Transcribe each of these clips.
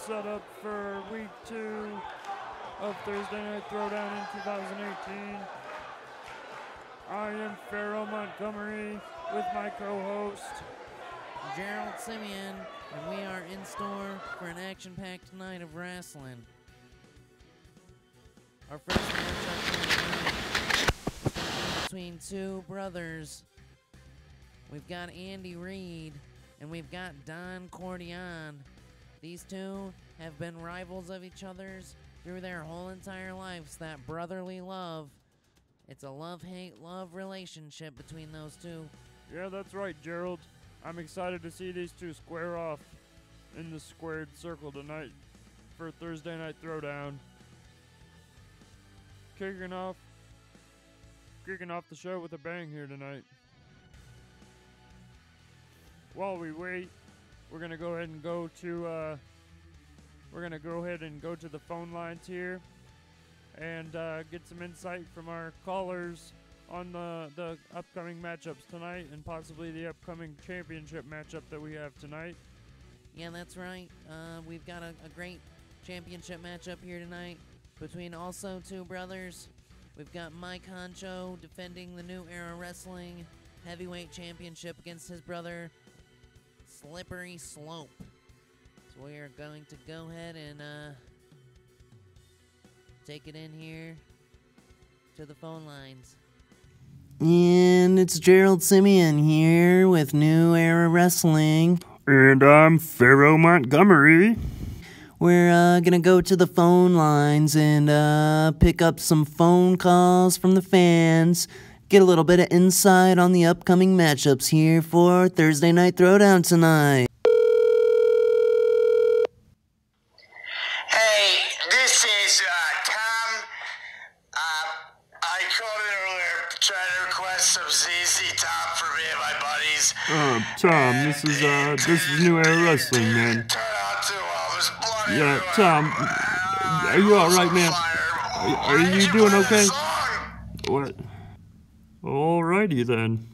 set up for week 2 of Thursday Night Throwdown in 2018. I am Pharaoh Montgomery with my co-host Gerald Simeon, and we are in store for an action-packed night of wrestling. Our first matchup is between two brothers. We've got Andy Reid and we've got Don Cordion. These two have been rivals of each other's through their whole entire lives. That brotherly love. It's a love-hate love relationship between those two. Yeah, that's right, Gerald. I'm excited to see these two square off in the squared circle tonight for Thursday Night Throwdown. Kicking off the show with a bang here tonight. While we wait, we're gonna go ahead and go to the phone lines here and get some insight from our callers on the upcoming matchups tonight and possibly the upcoming championship matchup that we have tonight. Yeah, that's right. We've got a great championship matchup here tonight between also two brothers. We've got Mike Honcho defending the New Era Wrestling Heavyweight Championship against his brother, Slippery Slope. So we are going to go ahead and take it in here to the phone lines. And it's Gerald Simeon here with New Era Wrestling. And I'm Pharaoh Montgomery. We're gonna go to the phone lines and pick up some phone calls from the fans. Get a little bit of insight on the upcoming matchups here for Thursday Night Throwdown tonight. Hey, this is Tom. I called in earlier trying to request some ZZ Top for me and my buddies. Tom, this is New Era Wrestling, man. Turn out too well. There's blood Yeah, everywhere. Tom, are you alright, man? Are you doing okay? What? Alrighty then.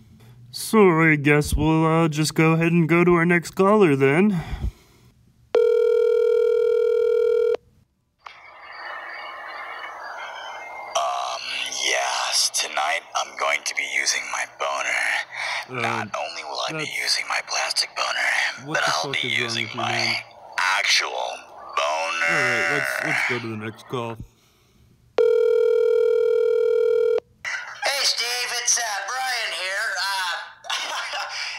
So I guess we'll just go ahead and go to our next caller then. Yes, tonight I'm going to be using my boner. Not only will I be using my plastic boner, what but the I'll fuck be is wrong using with you, my man? actual boner. Alright, let's go to the next call. Hey Steve, it's Brian here.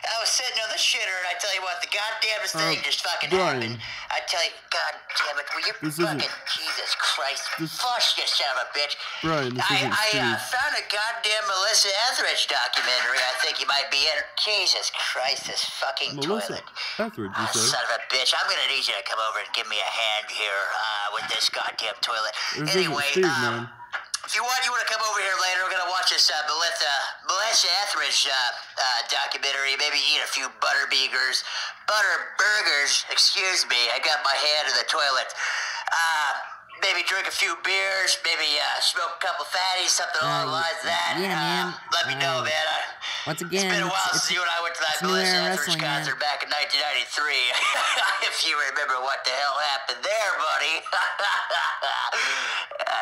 I was sitting on the shitter and I tell you what, the goddamnest thing just fucking Brian. happened. I tell you, god damn it, will you This fucking, isn't- Jesus Christ, this- fush you son of a bitch. Brian, this isn't I Steve. found a goddamn Melissa Etheridge documentary I think you might be in. Jesus Christ, this fucking Melissa toilet. Etheridge, you say? Son of a bitch, I'm gonna need you to come over and give me a hand here with this goddamn toilet. This isn't Anyway, Steve, man. if you want to come over here later. We're going to watch this Melissa Etheridge documentary. Maybe eat a few butter burgers. Excuse me. I got my hand in the toilet. Maybe drink a few beers. Maybe smoke a couple fatties. Something along the lines of that. yeah, man. Let me know, man. Once It's again, been a while it's since you and I went to that New Melissa Era Etheridge Wrestling, man. concert back in 1993. If you remember what the hell happened there, buddy.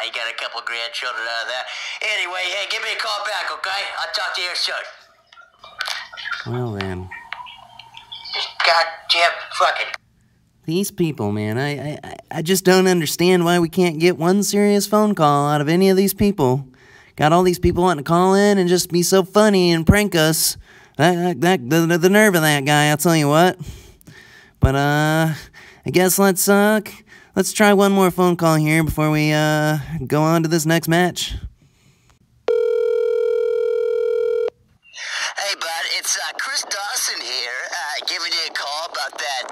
You got a couple grandchildren out of that. Anyway, hey, give me a call back, okay? I'll talk to you soon. well then. Goddamn fucking... These people, man, I just don't understand why we can't get one serious phone call out of any of these people. Got all these people wanting to call in and just be so funny and prank us. The nerve of that guy, I'll tell you what. But I guess let's try one more phone call here before we go on to this next match. Hey, bud, it's Chris Dawson here, giving you a call about that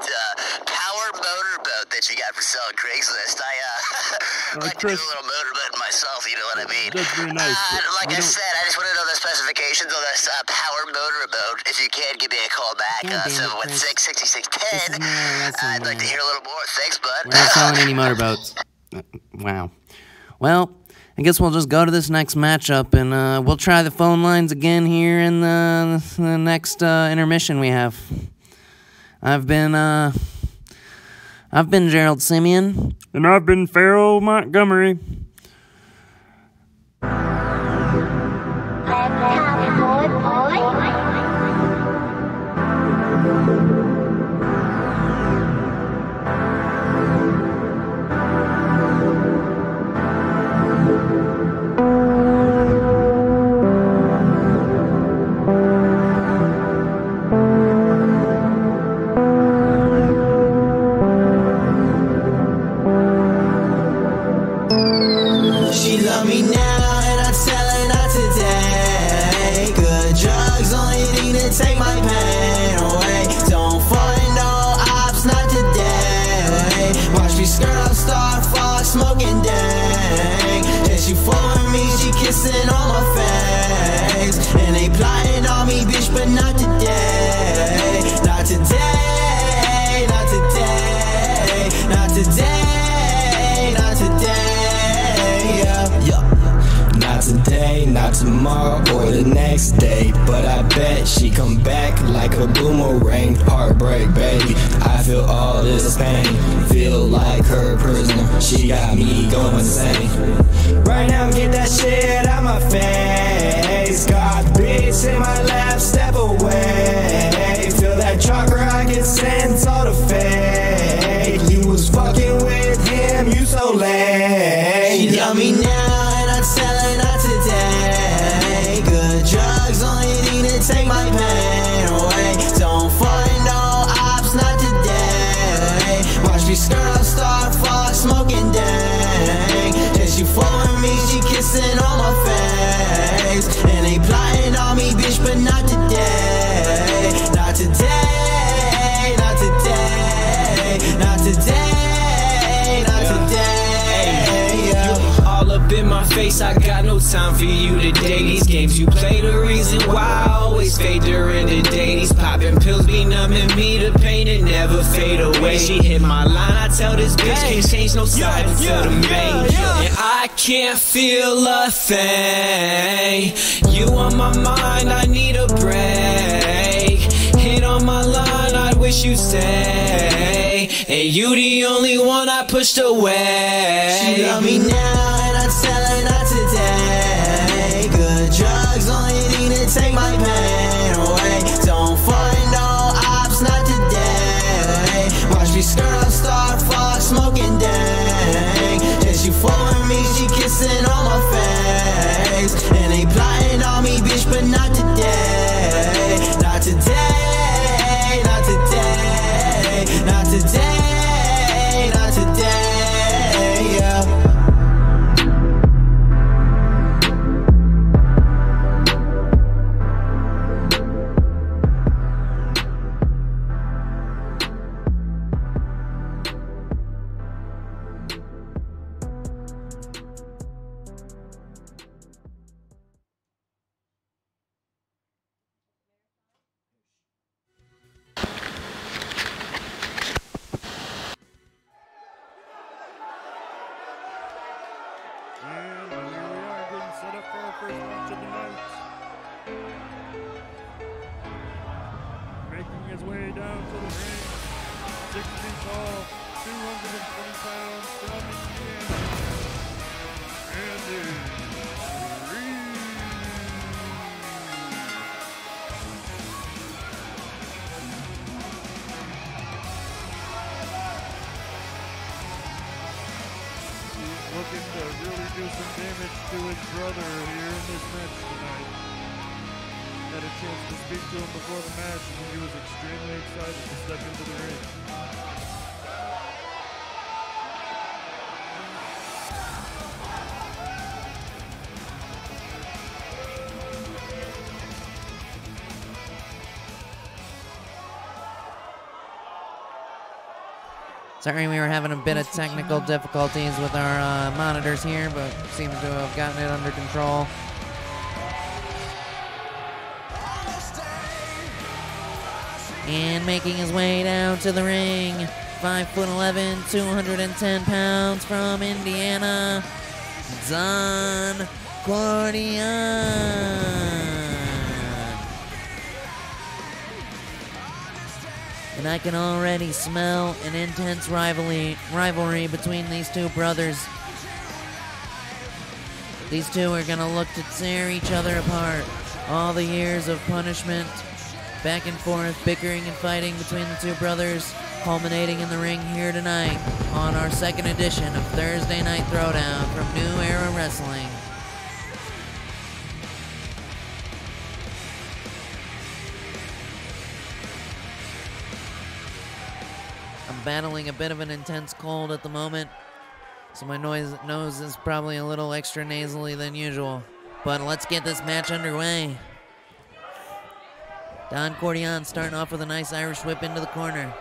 power motorboat that you got for sale on Craigslist. I like to do Chris, a little motorboat myself, you know what I mean? that's very nice. Like I said, I just want to know the specifications on this power motorboat. If you can, give me a call back. God damn it, Chris. 716-6610. I'd like to hear a little more. Thanks, bud. We're not selling any motorboats. Wow. Well, I guess we'll just go to this next matchup, and we'll try the phone lines again here in the next intermission we have. I've been I've been Gerald Simeon. And I've been Pharaoh Montgomery. She love me now and I tell her not today. Good drugs only need to take my pain away. Don't fall in no ops, not today. Watch me skirt up, start fall, smoking dang. And she following me, she kissing on my face. And they plotting on me, bitch, but not today. Not today, not today, not today, not today. Not today, not tomorrow, or the next day. But I bet she come back like a boomerang. Heartbreak, baby, I feel all this pain. Feel like her prisoner, she got me going insane. Right now, get that shit out my face. Got bitch in my lap, step away. Feel that chakra, I get sense all the fake. You was fucking with him, you so lame. She love me now. Tell her not today. Good drugs only need to take my pain away. Don't fall in no ops, not today. Watch me skirt up, start fall, smoking dang. And she following me, she kissing on my face. And they plotting on me, bitch, but not today. Not today, not today, not today, not today. All up in my face, I got no time for you today. These games you play, the reason why I always fade during the day. These popping pills be numbing me, the pain it never fade away. She hit my line, I tell this bitch can't change no side until the main. And I can't feel a thing. You on my mind, I need a break. Hit on my line, I wish you'd stay. And you the only one I pushed away. She love me now. Tell her not today. Good drugs only need to take my pain away. Don't fall in no ops, not today. Watch me skirt up, start fall, smoking dang. And she following me, she kissing on my face. And they plotting on me, bitch, but not today. Not today, not today, not today, not today, yeah. Making his way down to the ring, 6 feet tall, 220 pounds from Indiana, Andy Reid. He's looking to really do some damage to his brother here in this match tonight. Had a chance to speak to him before the match, and he was extremely excited to step into the ring. Sorry, we were having a bit of technical difficulties with our monitors here, but seem to have gotten it under control. And making his way down to the ring, 5'11", 210 pounds from Indiana, Don Cordian. And I can already smell an intense rivalry between these two brothers. These two are gonna look to tear each other apart. All the years of punishment, back and forth, bickering and fighting between the two brothers, culminating in the ring here tonight on our second edition of Thursday Night Throwdown from New Era Wrestling. I'm battling a bit of an intense cold at the moment, so my nose is probably a little extra nasally than usual. But let's get this match underway. Don Cordion starting off with a nice Irish whip into the corner.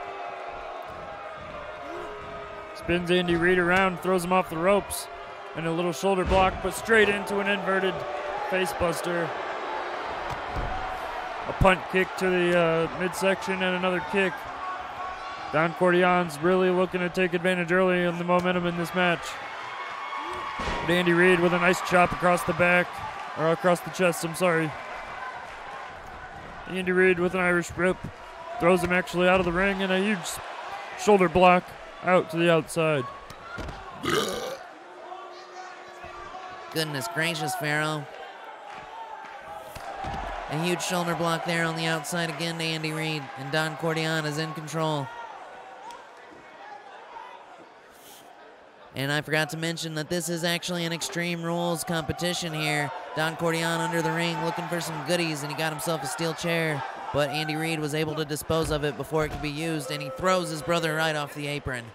Spins Andy Reid around, throws him off the ropes, and a little shoulder block, but straight into an inverted face buster. A punt kick to the midsection and another kick. Don Cordion's really looking to take advantage early in the momentum in this match. But Andy Reid with a nice chop across the back, or across the chest, I'm sorry. Andy Reid with an Irish whip, throws him actually out of the ring, and a huge shoulder block out to the outside. Goodness gracious, Pharaoh. A huge shoulder block there on the outside again to Andy Reid, and Don Cordion is in control. And I forgot to mention that this is actually an Extreme Rules competition here. Don Cordion under the ring looking for some goodies, and he got himself a steel chair. But Andy Reid was able to dispose of it before it could be used, and he throws his brother right off the apron.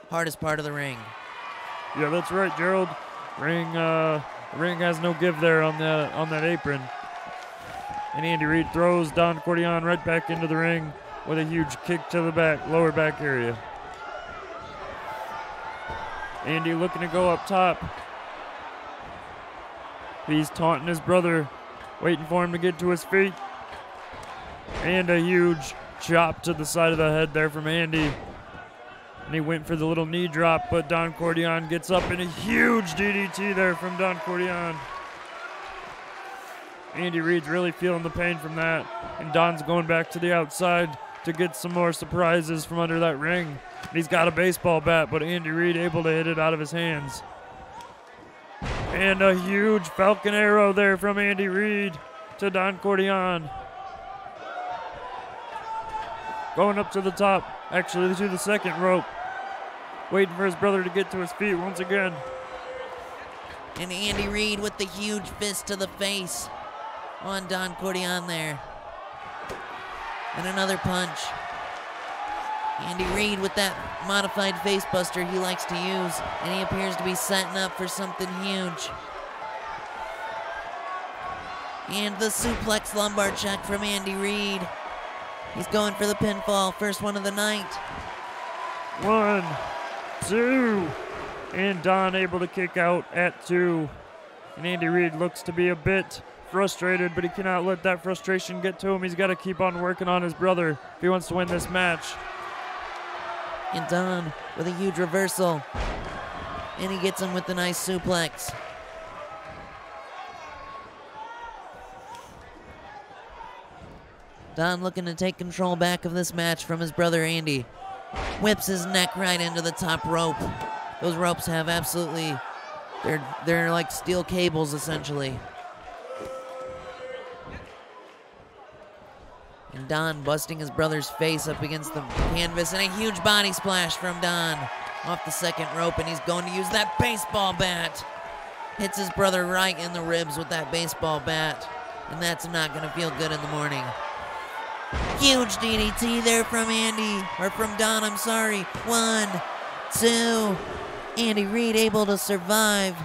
Hardest part of the ring. Yeah, that's right, Gerald. Ring has no give there on that apron. And Andy Reid throws Don Cordion right back into the ring with a huge kick to the back, lower back area. Andy looking to go up top. He's taunting his brother, waiting for him to get to his feet. And a huge chop to the side of the head there from Andy. And he went for the little knee drop, but Don Cordion gets up in a huge DDT there from Don Cordion. Andy Reid's really feeling the pain from that. And Don's going back to the outside to get some more surprises from under that ring. He's got a baseball bat, but Andy Reid able to hit it out of his hands. And a huge Falcon Arrow there from Andy Reid to Don Cordion. Going up to the top, actually to the second rope. Waiting for his brother to get to his feet once again. And Andy Reid with the huge fist to the face on Don Cordion there. And another punch. Andy Reid with that modified facebuster he likes to use, and he appears to be setting up for something huge. And the suplex lumbar check from Andy Reid. He's going for the pinfall, first one of the night. 1, 2, and Don able to kick out at 2. And Andy Reid looks to be a bit frustrated, but he cannot let that frustration get to him. He's got to keep on working on his brother if he wants to win this match. And Don with a huge reversal. And he gets him with the nice suplex. Don looking to take control back of this match from his brother Andy. Whips his neck right into the top rope. Those ropes have absolutely, they're like steel cables essentially. And Don busting his brother's face up against the canvas, and a huge body splash from Don off the second rope, and he's going to use that baseball bat. Hits his brother right in the ribs with that baseball bat, and that's not going to feel good in the morning. Huge DDT there from Don, I'm sorry. 1, 2. Andy Reid able to survive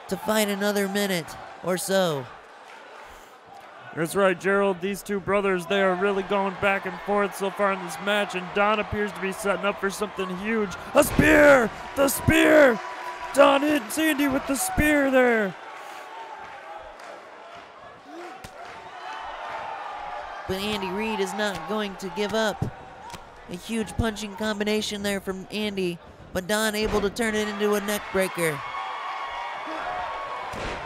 to fight another minute or so. That's right, Gerald. These two brothers, they are really going back and forth so far in this match, and Don appears to be setting up for something huge. A spear! The spear! Don hits Andy with the spear there. But Andy Reid is not going to give up. A huge punching combination there from Andy, but Don able to turn it into a neck breaker.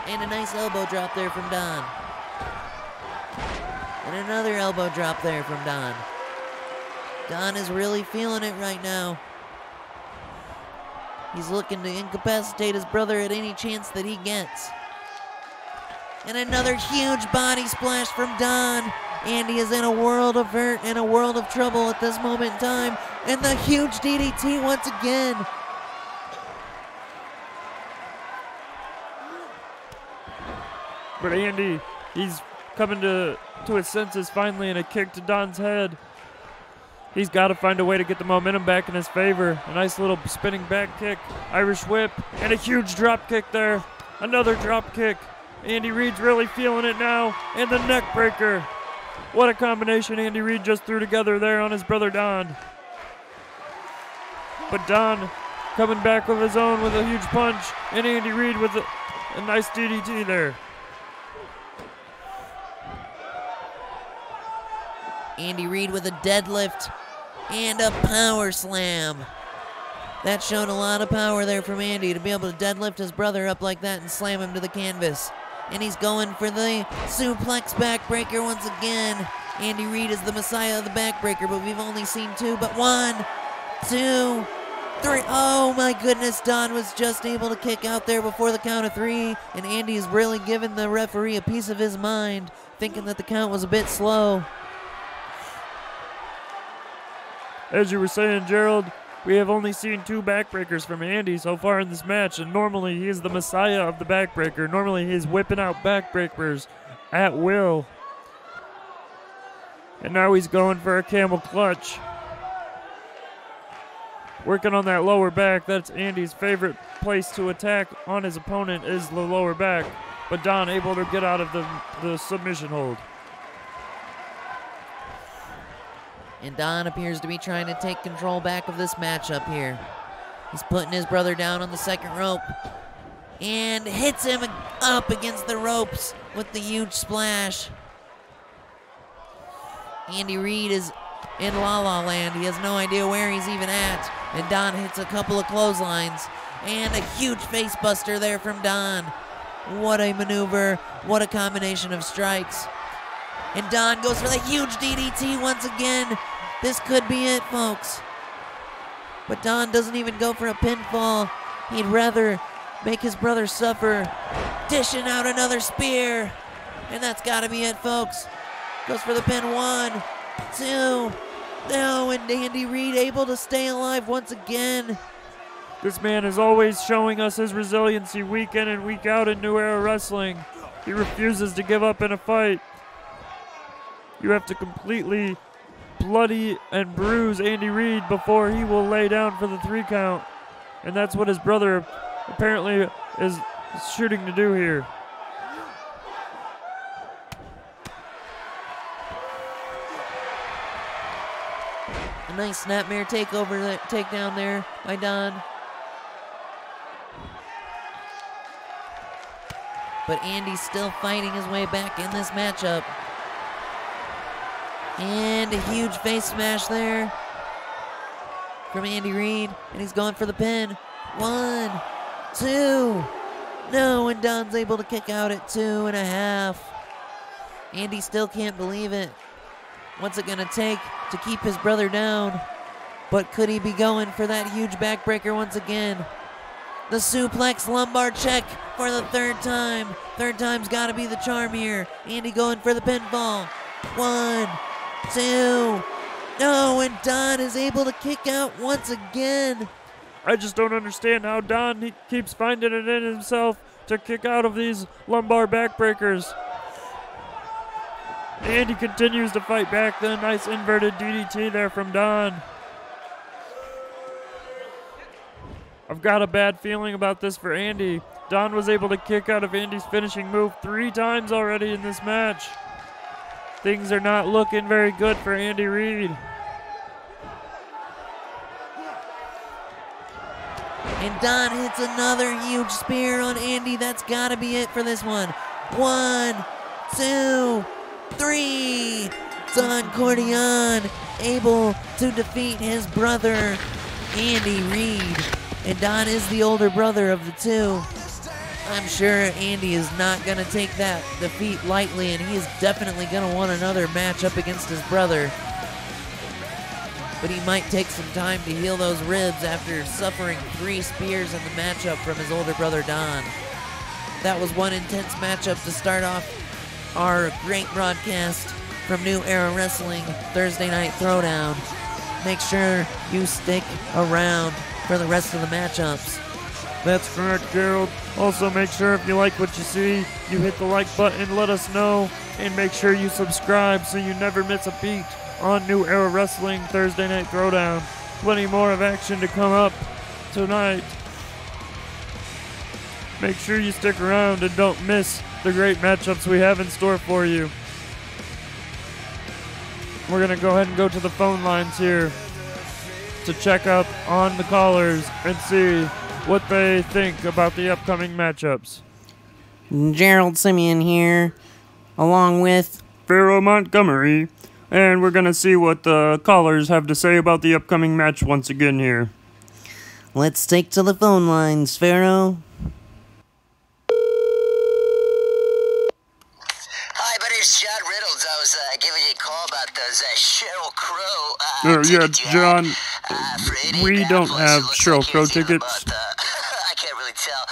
And a nice elbow drop there from Don. And another elbow drop there from Don. Don is really feeling it right now. He's looking to incapacitate his brother at any chance that he gets. And another huge body splash from Don. Andy is in a world of hurt and a world of trouble at this moment in time. And the huge DDT once again. But Andy, he's coming to his senses finally, and a kick to Don's head. He's got to find a way to get the momentum back in his favor. A nice little spinning back kick, Irish whip, and a huge drop kick there. Another drop kick. Andy Reid's really feeling it now, and the neck breaker. What a combination Andy Reid just threw together there on his brother Don. But Don coming back with his own with a huge punch, and Andy Reid with a nice DDT there. Andy Reid with a deadlift and a power slam. That showed a lot of power there from Andy to be able to deadlift his brother up like that and slam him to the canvas. And he's going for the suplex backbreaker once again. Andy Reid is the messiah of the backbreaker, but we've only seen two. But 1, 2, 3. Oh my goodness, Don was just able to kick out there before the count of 3. And Andy is really giving the referee a piece of his mind, thinking that the count was a bit slow. As you were saying, Gerald, we have only seen 2 backbreakers from Andy so far in this match, and normally he is the messiah of the backbreaker. Normally he's whipping out backbreakers at will. And now he's going for a camel clutch. Working on that lower back. That's Andy's favorite place to attack on his opponent, is the lower back. But Don able to get out of the submission hold. And Don appears to be trying to take control back of this matchup here. He's putting his brother down on the second rope and hits him up against the ropes with the huge splash. Andy Reid is in La La Land. He has no idea where he's even at. And Don hits a couple of clotheslines and a huge face buster there from Don. What a maneuver. What a combination of strikes. And Don goes for the huge DDT once again. This could be it, folks. But Don doesn't even go for a pinfall. He'd rather make his brother suffer. Dishing out another spear. And that's got to be it, folks. Goes for the pin. 1, 2. No, and Andy Reid able to stay alive once again. This man is always showing us his resiliency week in and week out in New Era Wrestling. He refuses to give up in a fight. You have to completely bloody and bruise Andy Reid before he will lay down for the 3 count. And that's what his brother apparently is shooting to do here. A nice snapmare takedown there by Don. But Andy's still fighting his way back in this matchup. And a huge face smash there from Andy Reid. And he's going for the pin. 1, 2. No, and Don's able to kick out at 2.5. Andy still can't believe it. What's it going to take to keep his brother down? But could he be going for that huge backbreaker once again? The suplex lumbar check for the 3rd time. 3rd time's got to be the charm here. Andy going for the pinfall. 1, 2. No, and Don is able to kick out once again. I just don't understand how Don he keeps finding it in himself to kick out of these lumbar backbreakers. Andy continues to fight back. The nice inverted DDT there from Don. I've got a bad feeling about this for Andy. Don was able to kick out of Andy's finishing move 3 times already in this match. Things are not looking very good for Andy Reid. And Don hits another huge spear on Andy. That's got to be it for this one. 1, 2, 3. Don Cordion able to defeat his brother, Andy Reid. And Don is the older brother of the 2. I'm sure Andy is not going to take that defeat lightly, and he is definitely going to want another match up against his brother. but he might take some time to heal those ribs after suffering 3 spears in the matchup from his older brother Don. That was one intense matchup to start off our great broadcast from New Era Wrestling Thursday Night Throwdown. Make sure you stick around for the rest of the matchups. That's correct, Gerald. Also, make sure if you like what you see, you hit the like button, let us know, and make sure you subscribe so you never miss a beat on New Era Wrestling Thursday Night Throwdown. Plenty more of action to come up tonight. Make sure you stick around and don't miss the great matchups we have in store for you. We're going to go ahead and go to the phone lines here to check up on the callers and see what they think about the upcoming matchups. Gerald Simeon here, along with Pharaoh Montgomery, and we're going to see what the callers have to say about the upcoming match once again here. Let's take to the phone lines, Pharaoh. Hi, my name's John Reynolds. I was giving you a call about those Sheryl Crow Yeah, tickets you John, had, for we don't Indianapolis. have It looks Sheryl like Crow you're dealing tickets. about, I can't really tell.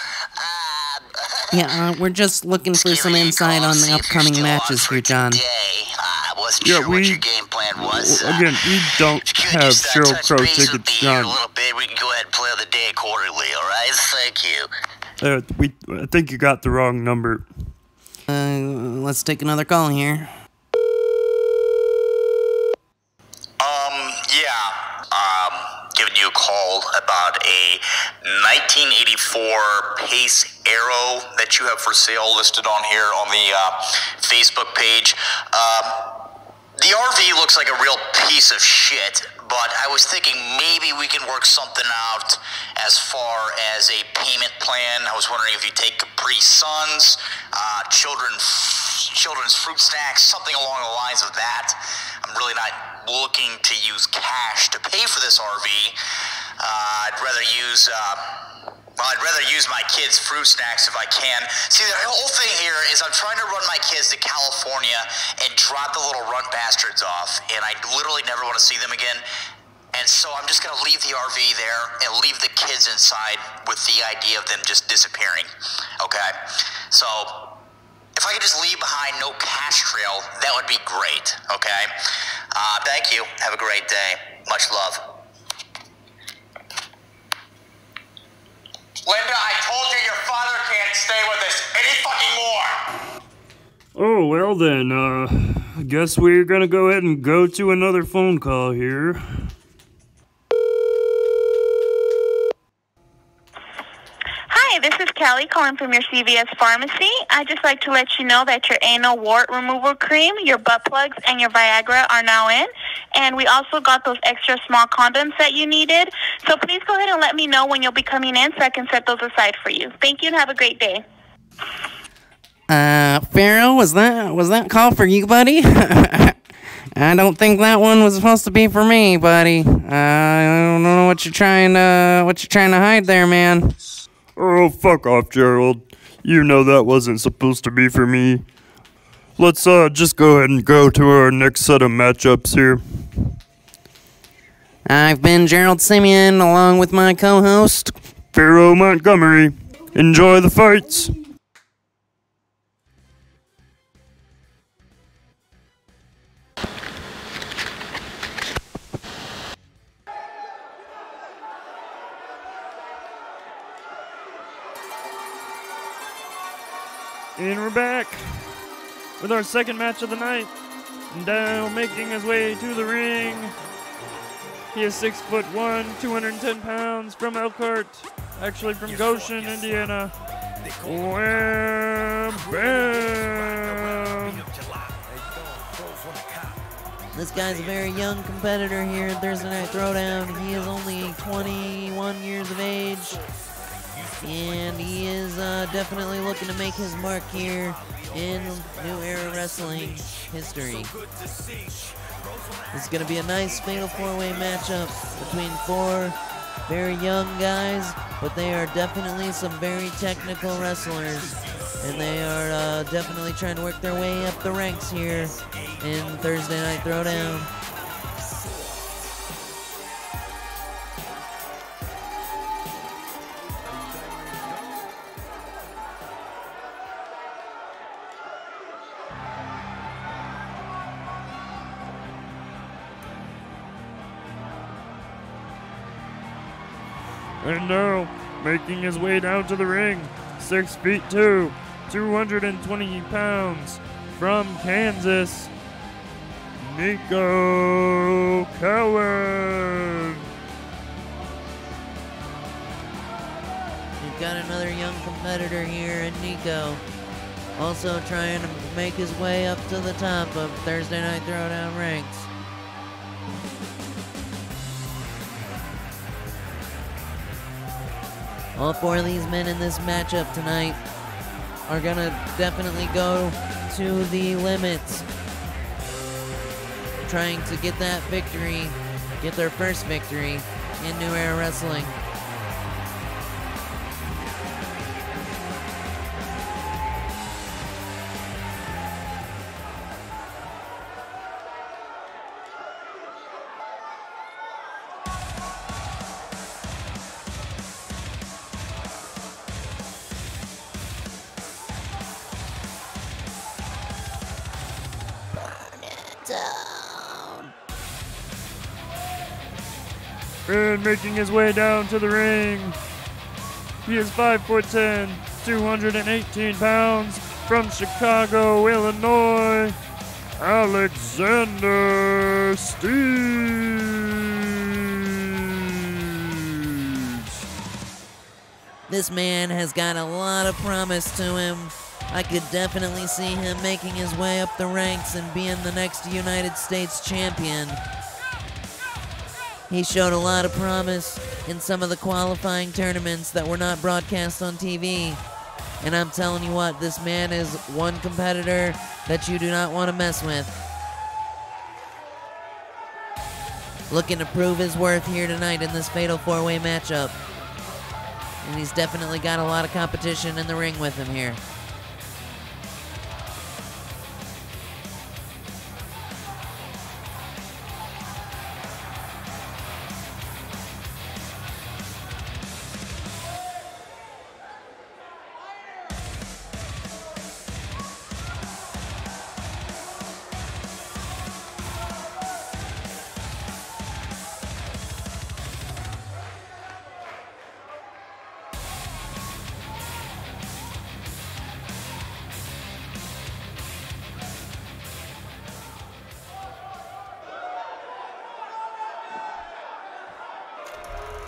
Yeah, we're just looking for some insight on the upcoming matches here, John. I wasn't Yeah, sure what your game plan was. Again, we don't if you could have just, Sheryl touch Crow base with tickets, me here John. a little bit, we can go ahead and play the day accordingly, alright? Thank you. I think you got the wrong number. Let's take another call here. Giving you a call about a 1984 Pace Arrow that you have for sale listed on here on the Facebook page. The RV looks like a real piece of shit, but I was thinking maybe we can work something out as far as a payment plan. I was wondering if you take Capri Suns, children's fruit snacks, something along the lines of that. I'm really not looking to use cash to pay for this RV. I'd rather use my kids' fruit snacks if I can. See, the whole thing here is I'm trying to run my kids to California and drop the little runt bastards off, and I literally never want to see them again. And so I'm just going to leave the RV there and leave the kids inside with the idea of them just disappearing. Okay? So if I could just leave behind no cash trail, that would be great. Okay? Thank you. Have a great day. Much love. Linda, I told you your father can't stay with us any fucking more. Oh, well then, I guess we're gonna go ahead and go to another phone call here. Hi, this is Kelly calling from your CVS pharmacy. I'd just like to let you know that your anal wart removal cream, your butt plugs, and your Viagra are now in. And we also got those extra small condoms that you needed. So please go ahead and let me know when you'll be coming in so I can set those aside for you. Thank you and have a great day. Pharaoh, was that call for you, buddy? I don't think that one was supposed to be for me, buddy. I don't know what you're trying to hide there, man. Oh, fuck off, Gerald. You know that wasn't supposed to be for me. Let's just go ahead and go to our next set of matchups here. I've been Gerald Simeon, along with my co-host, Pharaoh Montgomery. Enjoy the fights. And we're back with our second match of the night. And now making his way to the ring. He is 6'1", 210 pounds, from Elkhart, actually from Goshen, Indiana. Wham, bam. This guy's a very young competitor here in Thursday Night Throwdown. He is only 21 years of age. And he is definitely looking to make his mark here in New Era Wrestling history. This is going to be a nice fatal four-way matchup between 4 very young guys, but they are definitely some very technical wrestlers. And they are definitely trying to work their way up the ranks here in Thursday Night Throwdown. And now, making his way down to the ring, 6'2", 220 pounds, from Kansas, Nico Cowan. We've got another young competitor here in Nico, also trying to make his way up to the top of Thursday Night Throwdown ranks. All four of these men in this matchup tonight are gonna definitely go to the limits, trying to get that victory, get their first victory in New Era Wrestling. And making his way down to the ring, he is 5'10", 218 pounds, from Chicago, Illinois, Alexander Steves. This man has got a lot of promise to him. I could definitely see him making his way up the ranks and being the next United States champion. He showed a lot of promise in some of the qualifying tournaments that were not broadcast on TV. And I'm telling you what, this man is one competitor that you do not want to mess with. Looking to prove his worth here tonight in this fatal four-way matchup. And he's definitely got a lot of competition in the ring with him here.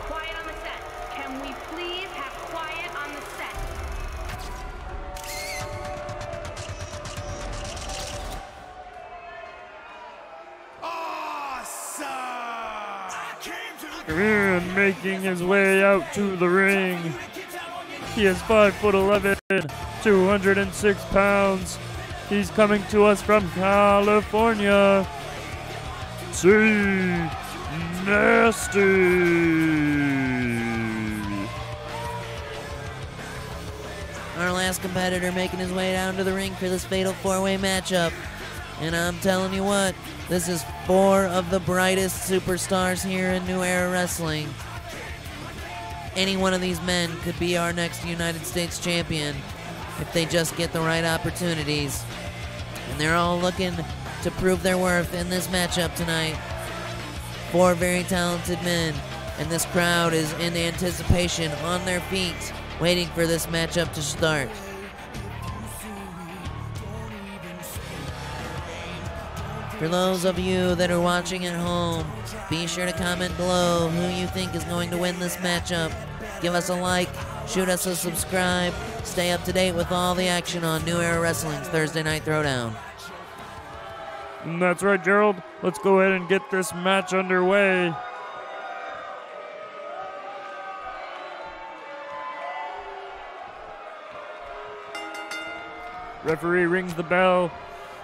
Quiet on the set. Can we please have quiet on the set? And making his way out to the ring, he is 5'11", 206 pounds. He's coming to us from California, T Nasty. Our last competitor making his way down to the ring for this fatal four-way matchup. And I'm telling you what, this is four of the brightest superstars here in New Era Wrestling. Any one of these men could be our next United States champion if they just get the right opportunities. And they're all looking to prove their worth in this matchup tonight. Four very talented men, and this crowd is in anticipation, on their feet, waiting for this matchup to start. For those of you that are watching at home, be sure to comment below who you think is going to win this matchup. Give us a like, shoot us a subscribe, stay up to date with all the action on New Era Wrestling's Thursday Night Throwdown. And that's right, Gerald. Let's go ahead and get this match underway. Referee rings the bell,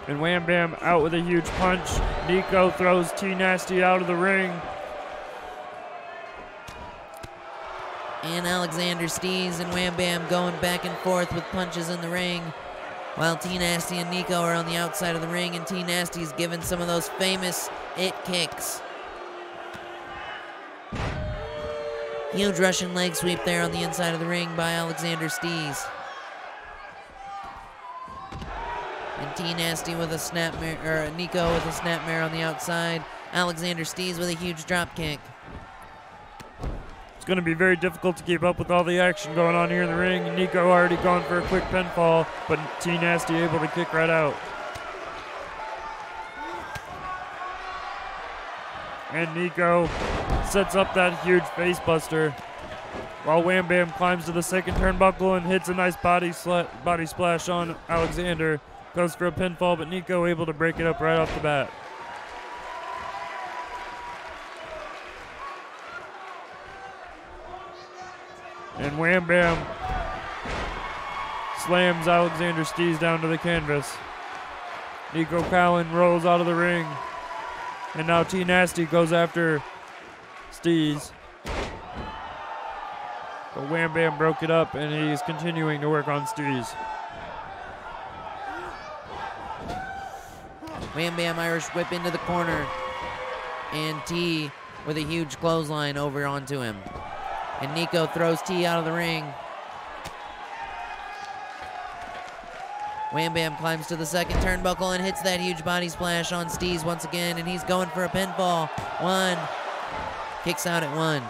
and Wham Bam out with a huge punch. Nico throws T Nasty out of the ring. And Alexander Steves and Wham Bam going back and forth with punches in the ring, while T Nasty and Nico are on the outside of the ring, and T Nasty's giving some of those famous it kicks. Huge Russian leg sweep there on the inside of the ring by Alexander Steves. And T Nasty with a snapmare, or Nico with a snapmare on the outside. Alexander Steves with a huge drop kick. Let's going to be very difficult to keep up with all the action going on here in the ring. Nico already going for a quick pinfall, but T Nasty able to kick right out. And Nico sets up that huge face buster, while Wham Bam climbs to the second turnbuckle and hits a nice body splash on Alexander. Goes for a pinfall, but Nico able to break it up right off the bat. And Wham Bam slams Alexander Steez down to the canvas. Nico Cowan rolls out of the ring. And now T Nasty goes after Steez. But Wham Bam broke it up, and he's continuing to work on Steez. Wham Bam Irish whip into the corner. And T with a huge clothesline over onto him. And Nico throws T out of the ring. Wham Bam climbs to the second turnbuckle and hits that huge body splash on Steez once again, and he's going for a pinfall. 1. Kicks out at 1.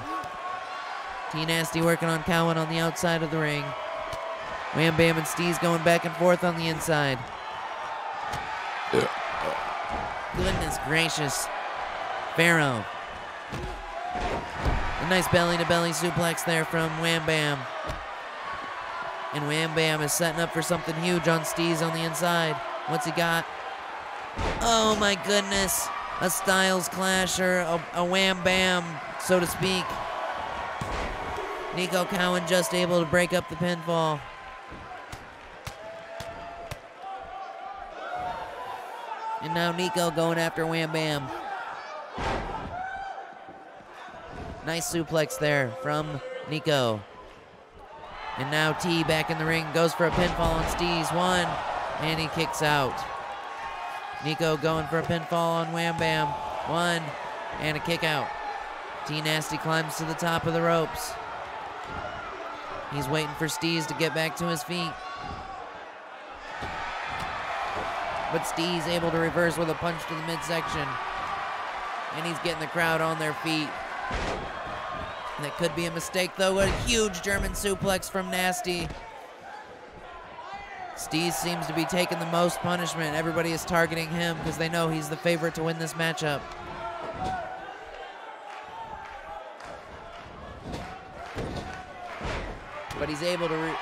T Nasty working on Cowan on the outside of the ring. Wham Bam and Steez going back and forth on the inside. Goodness gracious. Pharaoh. A nice belly-to-belly suplex there from Wham Bam. And Wham Bam is setting up for something huge on Steez on the inside. What's he got? Oh my goodness. A Styles Clash, or a Wham Bam, so to speak. Nico Cowan just able to break up the pinfall. And now Nico going after Wham Bam. Nice suplex there from Nico. And now T back in the ring, goes for a pinfall on Steez. 1, and he kicks out. Nico going for a pinfall on Wham Bam. 1, and a kick out. T Nasty climbs to the top of the ropes. He's waiting for Steez to get back to his feet. But Steez able to reverse with a punch to the midsection. And he's getting the crowd on their feet. That could be a mistake, though. What a huge German suplex from Nasty. Steez seems to be taking the most punishment. Everybody is targeting him because they know he's the favorite to win this matchup. But he's able to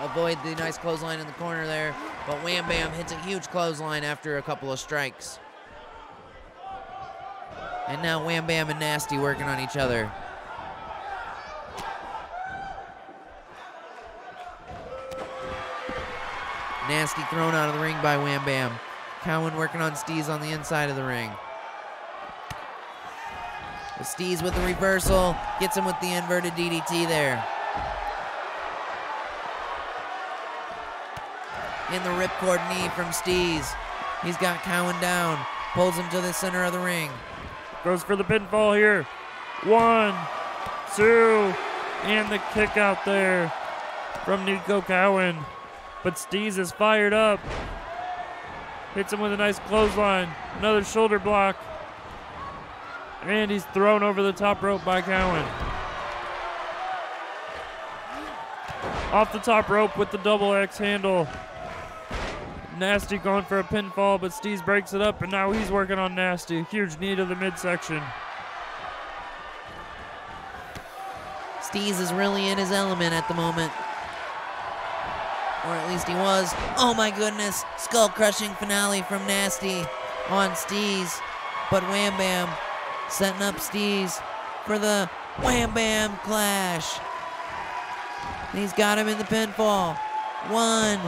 avoid the nice clothesline in the corner there. But Wham Bam hits a huge clothesline after a couple of strikes. And now Wham Bam and Nasty working on each other. Nasty thrown out of the ring by Wham Bam. Cowan working on Steez on the inside of the ring. Steez with the reversal, gets him with the inverted DDT there. In the ripcord knee from Steez. He's got Cowan down, pulls him to the center of the ring. Goes for the pinfall here. 1, 2, and the kick out there from Nico Cowan. But Steez is fired up. Hits him with a nice clothesline. Another shoulder block. And he's thrown over the top rope by Cowan. Off the top rope with the double X handle. Nasty going for a pinfall, but Steez breaks it up, and now he's working on Nasty. Huge knee to the midsection. Steez is really in his element at the moment. Or at least he was. Oh my goodness. Skull-crushing finale from Nasty on Steez. But Wham Bam setting up Steez for the Wham Bam Clash. And he's got him in the pinfall. 1,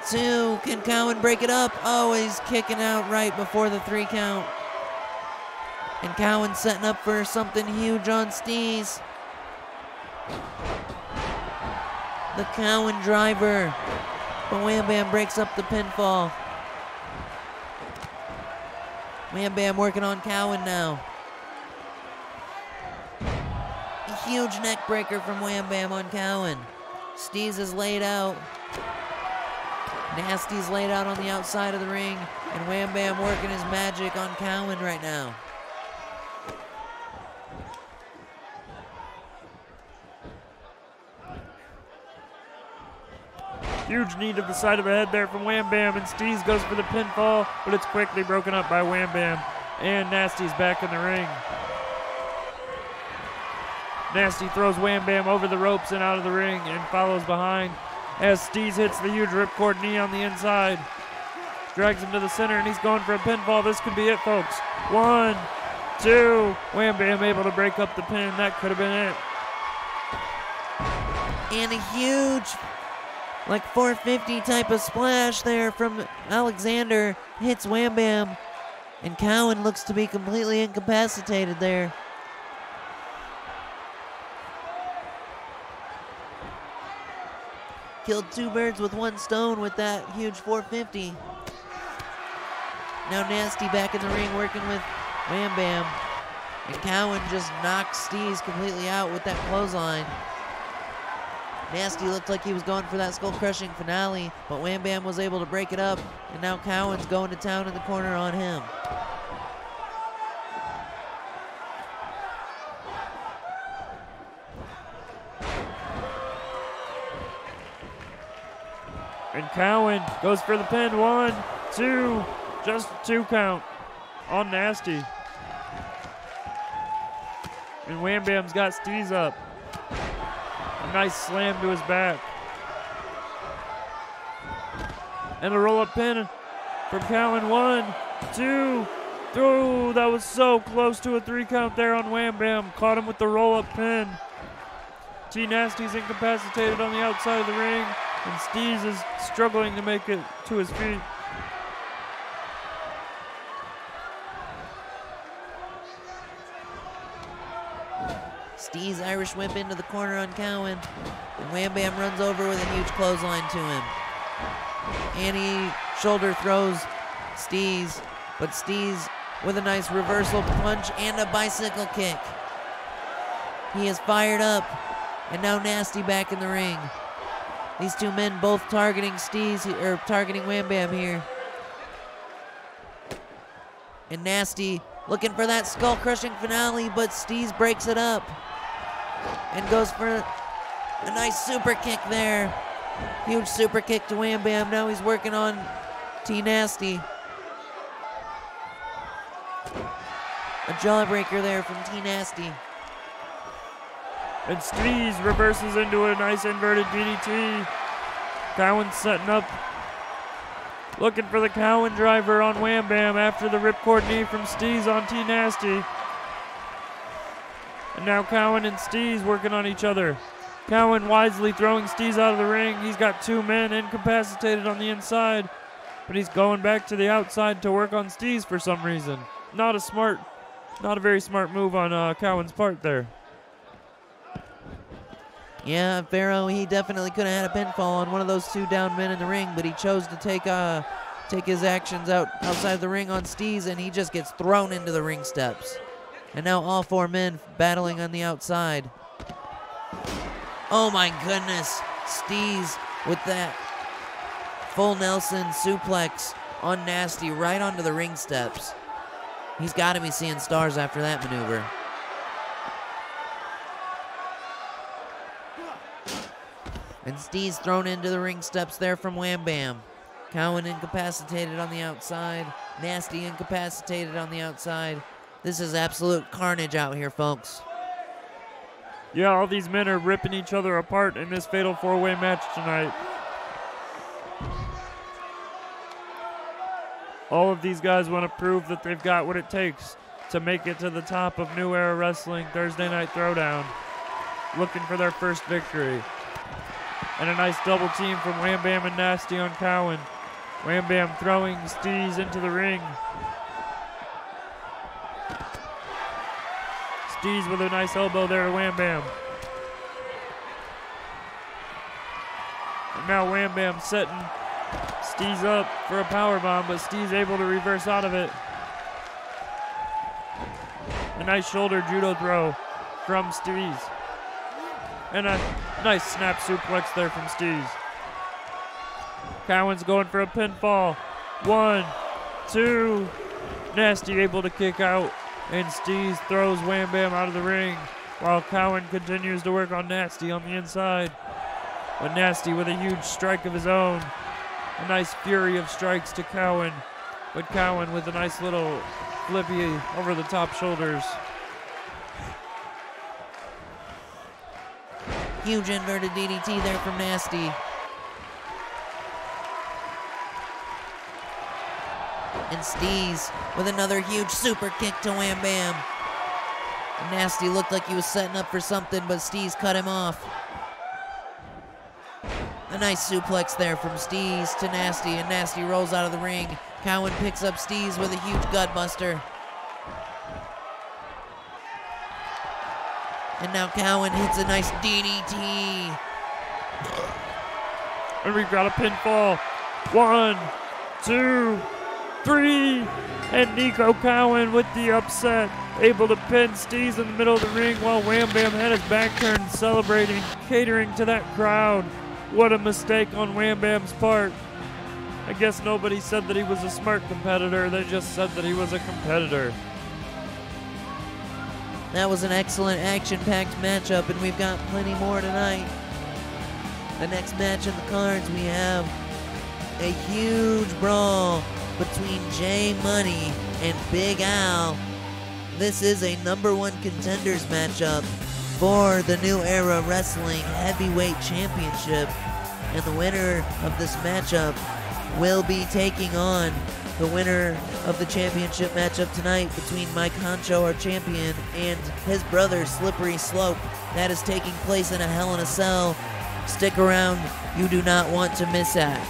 2. Can Cowan break it up? Oh, he's kicking out right before the 3 count. And Cowan setting up for something huge on Steez. The Cowan driver. But Wham Bam breaks up the pinfall. Wham Bam working on Cowan now. A huge neck breaker from Wham Bam on Cowan. Steez is laid out. Nasty's laid out on the outside of the ring. And Wham Bam working his magic on Cowan right now. Huge knee to the side of the head there from Wham Bam, and Steez goes for the pinfall, but it's quickly broken up by Wham Bam. And Nasty's back in the ring. Nasty throws Wham Bam over the ropes and out of the ring and follows behind as Steez hits the huge ripcord knee on the inside. Drags him to the center, and he's going for a pinfall. This could be it, folks. 1, 2. Wham Bam able to break up the pin. That could have been it. And a huge, like 450 type of splash there from Alexander hits Wham Bam. And Cowan looks to be completely incapacitated there. Killed 2 birds with 1 stone with that huge 450. Now Nasty back in the ring working with Wham Bam. And Cowan just knocks Steez completely out with that clothesline. Nasty looked like he was going for that skull-crushing finale, but Wham Bam was able to break it up, and now Cowan's going to town in the corner on him. And Cowan goes for the pin. 1, 2, just a 2 count on Nasty. And Wham Bam's got Steez up. A nice slam to his back. And a roll-up pin from Cowan. 1, 2, 3. That was so close to a 3 count there on Wham Bam. Caught him with the roll-up pin. T Nasty's incapacitated on the outside of the ring, and Steez is struggling to make it to his feet. Steez Irish whip into the corner on Cowan, and Wham Bam runs over with a huge clothesline to him. And he shoulder throws Steez, but Steez with a nice reversal punch and a bicycle kick. He is fired up, and now Nasty back in the ring. These 2 men both targeting Steez, or targeting Wham Bam here. And Nasty looking for that skull-crushing finale, but Steez breaks it up and goes for a nice super kick there. Huge super kick to Wham Bam. Now he's working on T Nasty. A jawbreaker there from T Nasty. And Steez reverses into a nice inverted DDT. Cowan's setting up, looking for the Cowan driver on Wham Bam after the ripcord knee from Steez on T Nasty. And now Cowan and Steez working on each other. Cowan wisely throwing Steez out of the ring. He's got 2 men incapacitated on the inside, but he's going back to the outside to work on Steez for some reason. Not a very smart move on Cowan's part there. Yeah, Pharaoh, he definitely could have had a pinfall on one of those 2 down men in the ring, but he chose to take his actions outside the ring on Steez, and he just gets thrown into the ring steps. And now all 4 men battling on the outside. Oh my goodness, Steez with that full Nelson suplex on Nasty right onto the ring steps. He's got to be seeing stars after that maneuver. And Steez thrown into the ring steps there from Wham Bam. Cowan incapacitated on the outside. Nasty incapacitated on the outside. This is absolute carnage out here, folks. Yeah, all these men are ripping each other apart in this fatal 4-way match tonight. All of these guys want to prove that they've got what it takes to make it to the top of New Era Wrestling Thursday Night Throwdown. Looking for their first victory. And a nice double team from Wham Bam and Nasty on Cowan. Wham Bam throwing Steez into the ring. Steez with a nice elbow there to Wham Bam. And now Wham Bam setting Steez up for a powerbomb, but Steez able to reverse out of it. A nice shoulder judo throw from Steez. And a nice snap suplex there from Steez. Cowan's going for a pinfall. 1, 2. Nasty able to kick out. And Steez throws Wham Bam out of the ring while Cowan continues to work on Nasty on the inside. But Nasty with a huge strike of his own. A nice fury of strikes to Cowan. But Cowan with a nice little flippy over the top shoulders. Huge inverted DDT there from Nasty. And Steez with another huge super kick to Wham Bam. And Nasty looked like he was setting up for something, but Steez cut him off. A nice suplex there from Steez to Nasty, and Nasty rolls out of the ring. Cowan picks up Steez with a huge gutbuster. And now Cowan hits a nice DDT. And we've got a pinfall. 1, 2, 3. And Nico Cowan with the upset. Able to pin Steez in the middle of the ring while Wham Bam had his back turned, celebrating, catering to that crowd. What a mistake on Wham Bam's part. I guess nobody said that he was a smart competitor. They just said that he was a competitor. That was an excellent action-packed matchup, and we've got plenty more tonight. The next match in the cards, we have a huge brawl between J Money and Big Al. This is a #1 contenders matchup for the New Era Wrestling Heavyweight Championship. And the winner of this matchup will be taking on the winner of the championship matchup tonight between Mike Honcho, our champion, and his brother, Slippery Slope. That is taking place in a Hell in a Cell. Stick around, you do not want to miss that.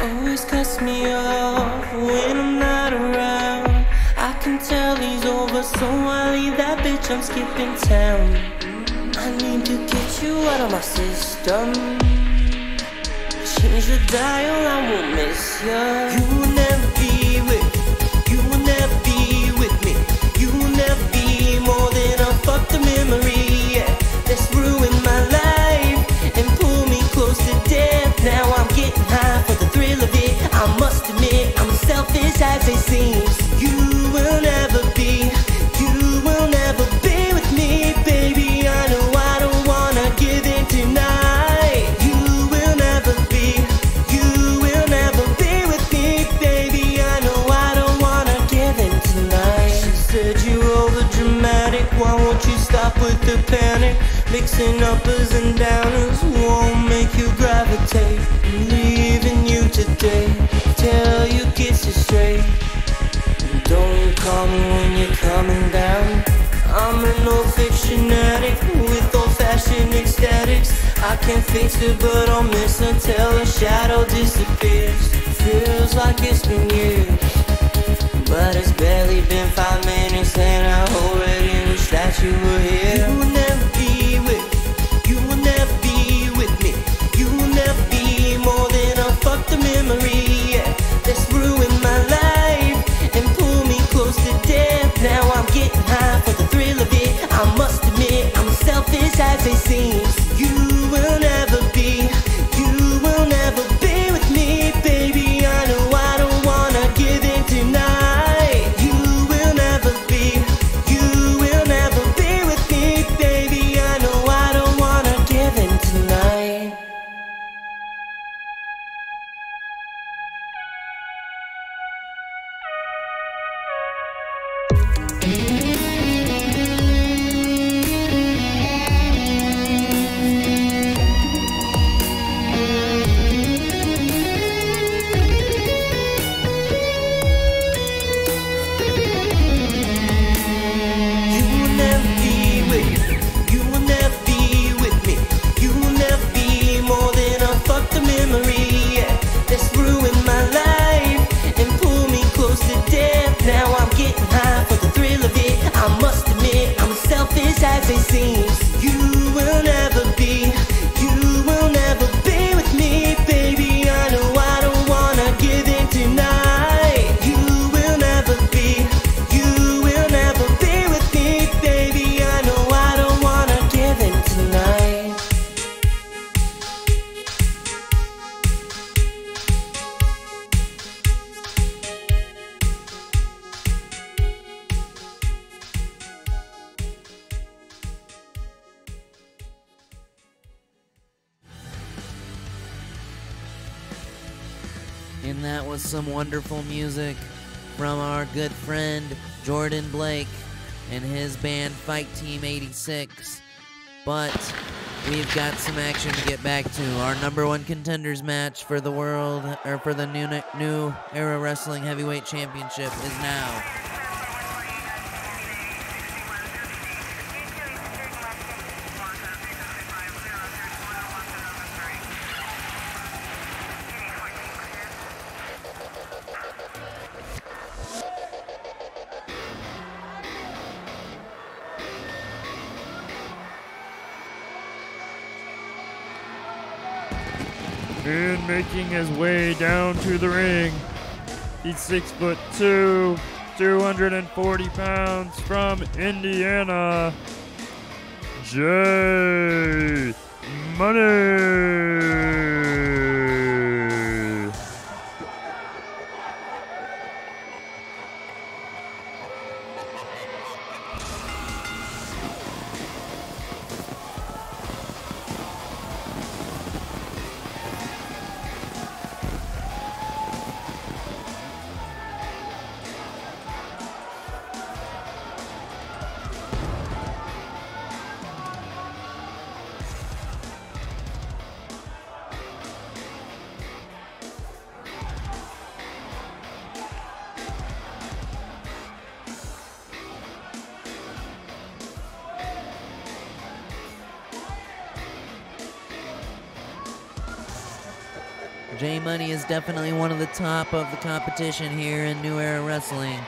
Always cuts me off when I'm not around. I can tell he's over, so I leave that bitch, I'm skipping town. I need to get you out of my system. Change the dial, I won't miss ya. You will never be with me. You will never be with me. You will never be more than a fucked up memory. Yeah, that's ruined my life and pull me close to death. Now I'm getting high for the thrill of it. I must admit, I'm as selfish as it seems. You will never be with me, baby. I know I don't wanna give in tonight. You will never be with me, baby. I know I don't wanna give in tonight. She said you're over dramatic, why won't you stop with the panic? Mixing uppers and downers won't make you gravitate. I'm leaving you today, tell you gets you straight. Don't call me when you're coming down. I'm an old fiction addict with old-fashioned ecstatics. I can't fix it, but I'll miss her till her shadow disappears. Feels like it's been years, but it's barely been 5 minutes, and I already wish that you were here. You will never be with me. You will never be with me. You will never be more than a fucked up memory. Yeah, that's ruined my life and pull me close to death. Now I'm getting high for the thrill of it. I must admit, I'm as selfish as it seems. You will never be with me, baby. I know I don't wanna give in tonight. You will never be with me, baby. I know I don't wanna give in tonight. And that was some wonderful music from our good friend Jordan Blake and his band Fight Team 86. But we've got some action to get back to. Our #1 contenders match for the world, or for the New Era Wrestling Heavyweight Championship is now. And making his way down to the ring, he's 6'2", 240 pounds from Indiana, J Money. J Money is definitely one of the top of the competition here in New Era Wrestling.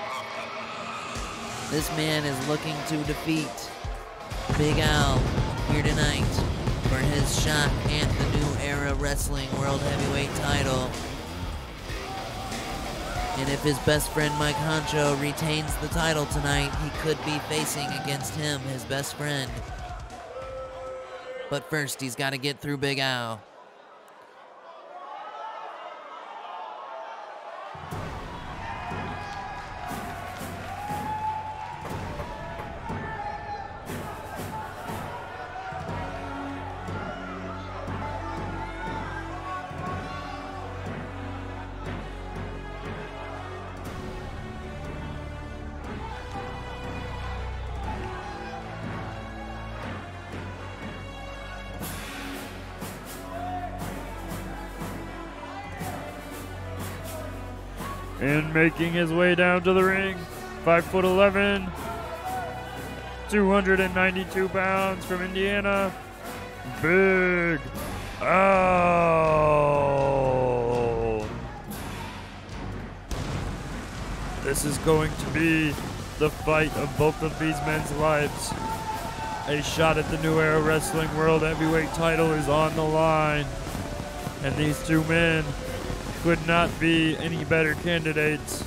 This man is looking to defeat Big Al here tonight for his shot at the New Era Wrestling World Heavyweight title. And if his best friend Mike Honcho retains the title tonight, he could be facing against him, his best friend. But first, he's got to get through Big Al. And making his way down to the ring, 5'11", 292 pounds from Indiana, Big Al. This is going to be the fight of both of these men's lives. A shot at the New Era Wrestling World Heavyweight title is on the line, and these two men could not be any better candidates.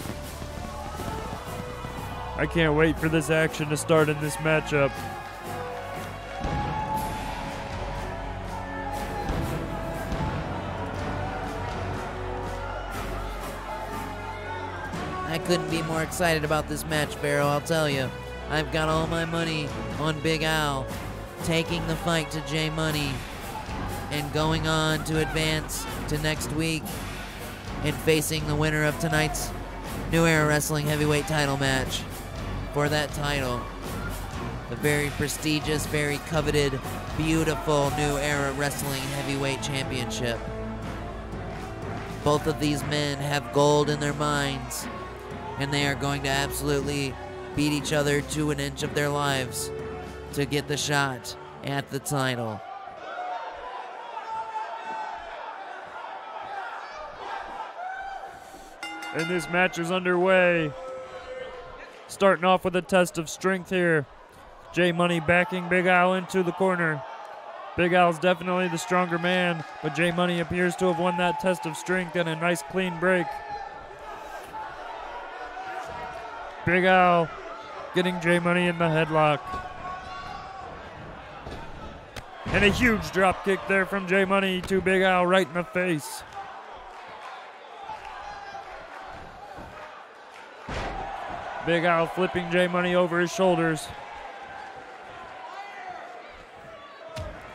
I can't wait for this action to start in this matchup. I couldn't be more excited about this match, Pharaoh, I'll tell you. I've got all my money on Big Al taking the fight to J Money and going on to advance to next week and facing the winner of tonight's New Era Wrestling Heavyweight title match for that title. The very prestigious, very coveted, beautiful New Era Wrestling Heavyweight Championship. Both of these men have gold in their minds, and they are going to absolutely beat each other to an inch of their lives to get the shot at the title. And this match is underway. Starting off with a test of strength here. J Money backing Big Al into the corner. Big Al's definitely the stronger man, but J Money appears to have won that test of strength and a nice clean break. Big Al getting J Money in the headlock. And a huge drop kick there from J Money to Big Al right in the face. Big Al flipping J Money over his shoulders.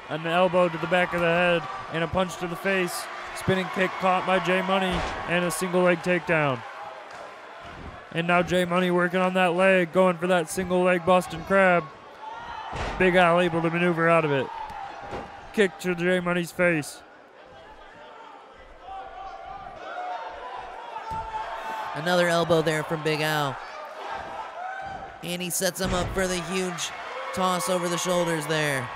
An elbow to the back of the head and a punch to the face Spinning kick caught by J Money and a single leg takedown. And now J Money working on that leg, going for that single leg Boston Crab. Big Al able to maneuver out of it. Kick to J Money's face. Another elbow there from Big Al. And he sets him up for the huge toss over the shoulders there.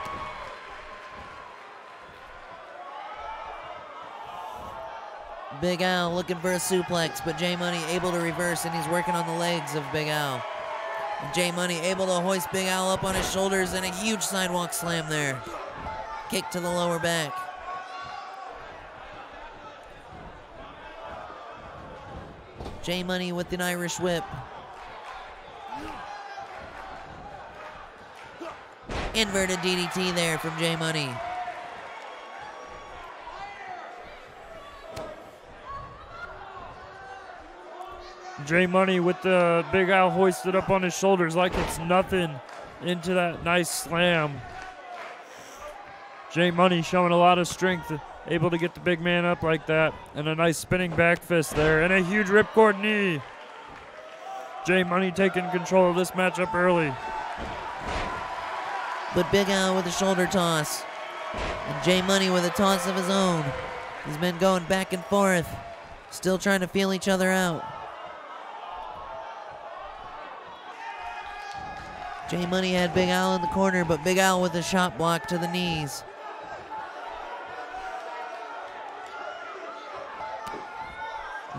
Big Al looking for a suplex, but J Money able to reverse, and he's working on the legs of Big Al. And J Money able to hoist Big Al up on his shoulders, and a huge sidewalk slam there. Kick to the lower back. J Money with an Irish whip. Inverted DDT there from J Money. J Money with the Big Al hoisted up on his shoulders like it's nothing into that nice slam. J Money showing a lot of strength, able to get the big man up like that, and a nice spinning back fist there, and a huge ripcord knee. J Money taking control of this matchup early. But Big Al with a shoulder toss. And J Money with a toss of his own. He's been going back and forth, still trying to feel each other out. J Money had Big Al in the corner, but Big Al with a shot block to the knees.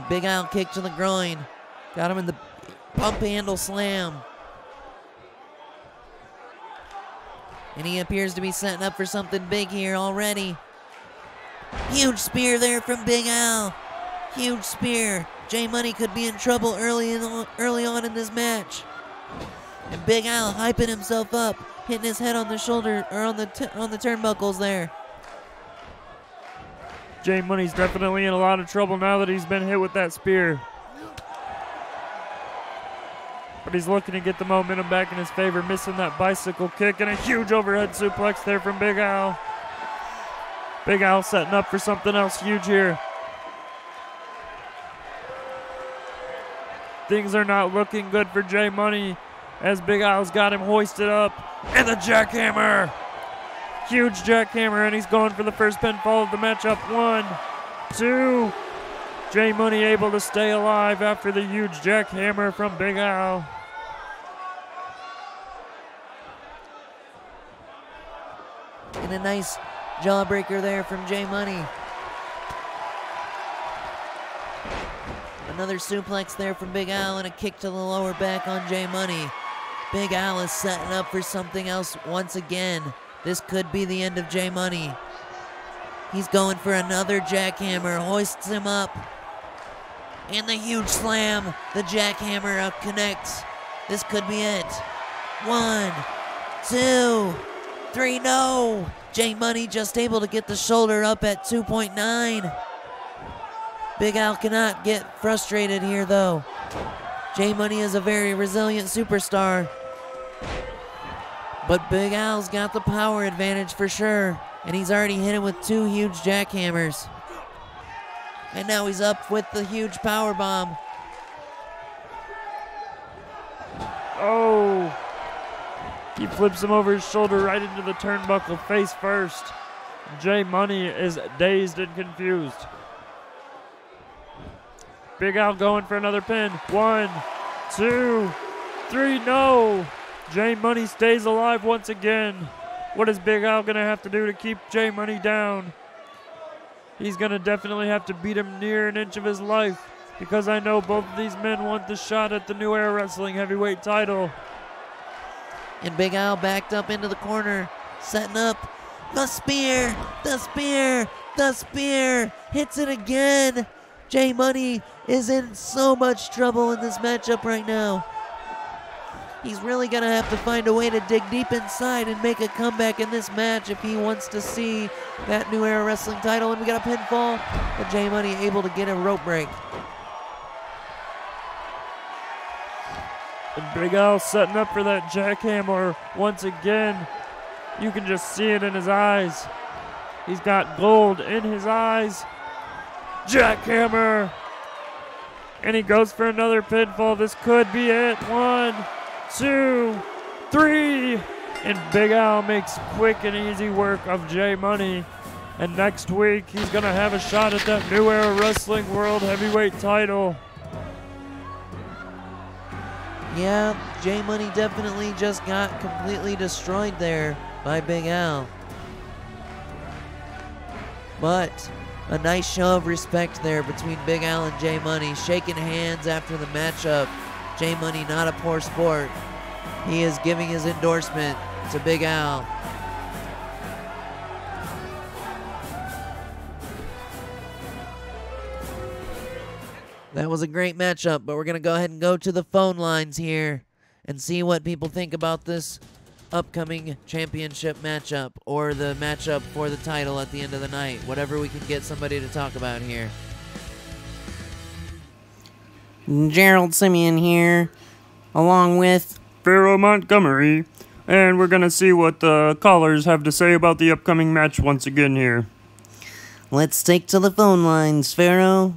Big Al kick to the groin. Got him in the pump handle slam. And he appears to be setting up for something big here already. Huge spear there from Big Al. Huge spear. J Money could be in trouble early on in this match. And Big Al hyping himself up, hitting his head on the shoulder or on the turnbuckles there. J Money's definitely in a lot of trouble now that he's been hit with that spear. But he's looking to get the momentum back in his favor, missing that bicycle kick, and a huge overhead suplex there from Big Al. Big Al setting up for something else huge here. Things are not looking good for J Money as Big Al's got him hoisted up. And the jackhammer! Huge jackhammer, and he's going for the first pinfall of the matchup. 1, 2. J Money able to stay alive after the huge jackhammer from Big Al. And a nice jawbreaker there from J Money. Another suplex there from Big Al and a kick to the lower back on J Money. Big Al is setting up for something else once again. This could be the end of J Money. He's going for another jackhammer, hoists him up. And the huge slam. The jackhammer connects. This could be it. 1, 2, 3, no! J Money just able to get the shoulder up at 2.9. Big Al cannot get frustrated here though. J Money is a very resilient superstar. But Big Al's got the power advantage for sure. And he's already hit him with 2 huge jackhammers. And now he's up with the huge power bomb. Oh! He flips him over his shoulder right into the turnbuckle face first. J Money is dazed and confused. Big Al going for another pin. 1, 2, 3, no! J Money stays alive once again. What is Big Al gonna have to do to keep J Money down? He's gonna definitely have to beat him near an inch of his life, because I know both of these men want the shot at the New Era Wrestling heavyweight title. And Big Al backed up into the corner, setting up the spear, the spear, the spear, hits it again. J Money is in so much trouble in this matchup right now. He's really gonna have to find a way to dig deep inside and make a comeback in this match if he wants to see that New Era Wrestling title. And we got a pinfall, but J Money able to get a rope break. And Big Al setting up for that jackhammer once again. You can just see it in his eyes. He's got gold in his eyes. Jackhammer. And he goes for another pinfall. This could be it. 1, 2, 3. And Big Al makes quick and easy work of J Money. And next week, he's going to have a shot at that New Era Wrestling World Heavyweight title. Yeah, J Money definitely just got completely destroyed there by Big Al. But a nice show of respect there between Big Al and J Money, shaking hands after the matchup. J Money, not a poor sport. He is giving his endorsement to Big Al. That was a great matchup, but we're going to go ahead and go to the phone lines here and see what people think about this upcoming championship matchup or the matchup for the title at the end of the night. Whatever we can get somebody to talk about here. Gerald Simeon here, along with Pharaoh Montgomery. And we're going to see what the callers have to say about the upcoming match once again here. Let's take to the phone lines, Pharaoh.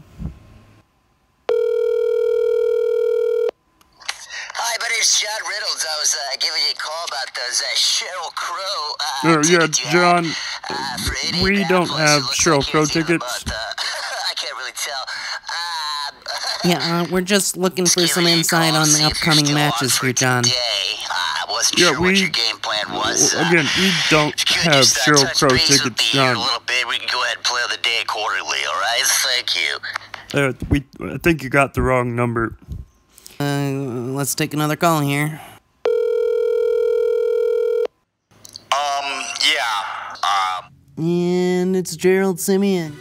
Hi, buddy, it's John Riddles. I was giving you a call about those Sheryl Crow Yeah, tickets you John, had, for 88 we don't Plus. have It looks Sheryl like Crow you're thinking tickets. about, I can't really tell. Yeah, we're just looking for some insight on the upcoming matches here, John. I wasn't Yeah, sure what your game plan was. Again, we don't if you could have just, Sheryl touch Crow base with tickets, me here John. a little bit. We can go ahead and play the day accordingly, all right? Thank you. I think you got the wrong number. Let's take another call here. Yeah. And it's Gerald Simeon.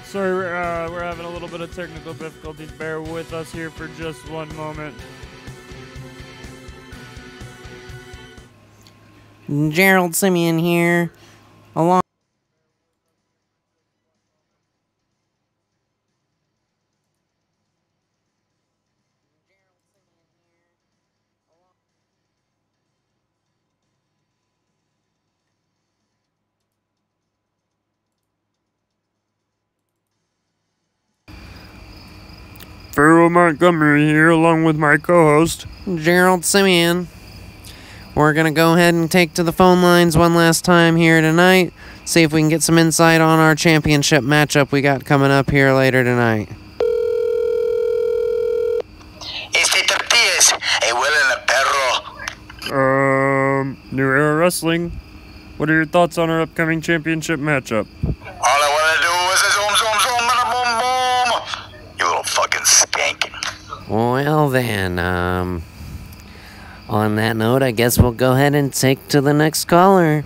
Sorry, we're having a little bit of technical difficulties. Bear with us here for just one moment. Gerald Simeon here, along. Pharaoh Montgomery here, along with my co-host, Gerald Simeon. We're going to go ahead and take to the phone lines one last time here tonight. See if we can get some insight on our championship matchup we got coming up here later tonight. Este tortillas, a huele a perro. New Era Wrestling. What are your thoughts on our upcoming championship matchup? All I wanna do is a zoom, zoom, zoom, and a boom, boom. You little fucking skank. Well then, on that note, I guess we'll go ahead and take to the next caller.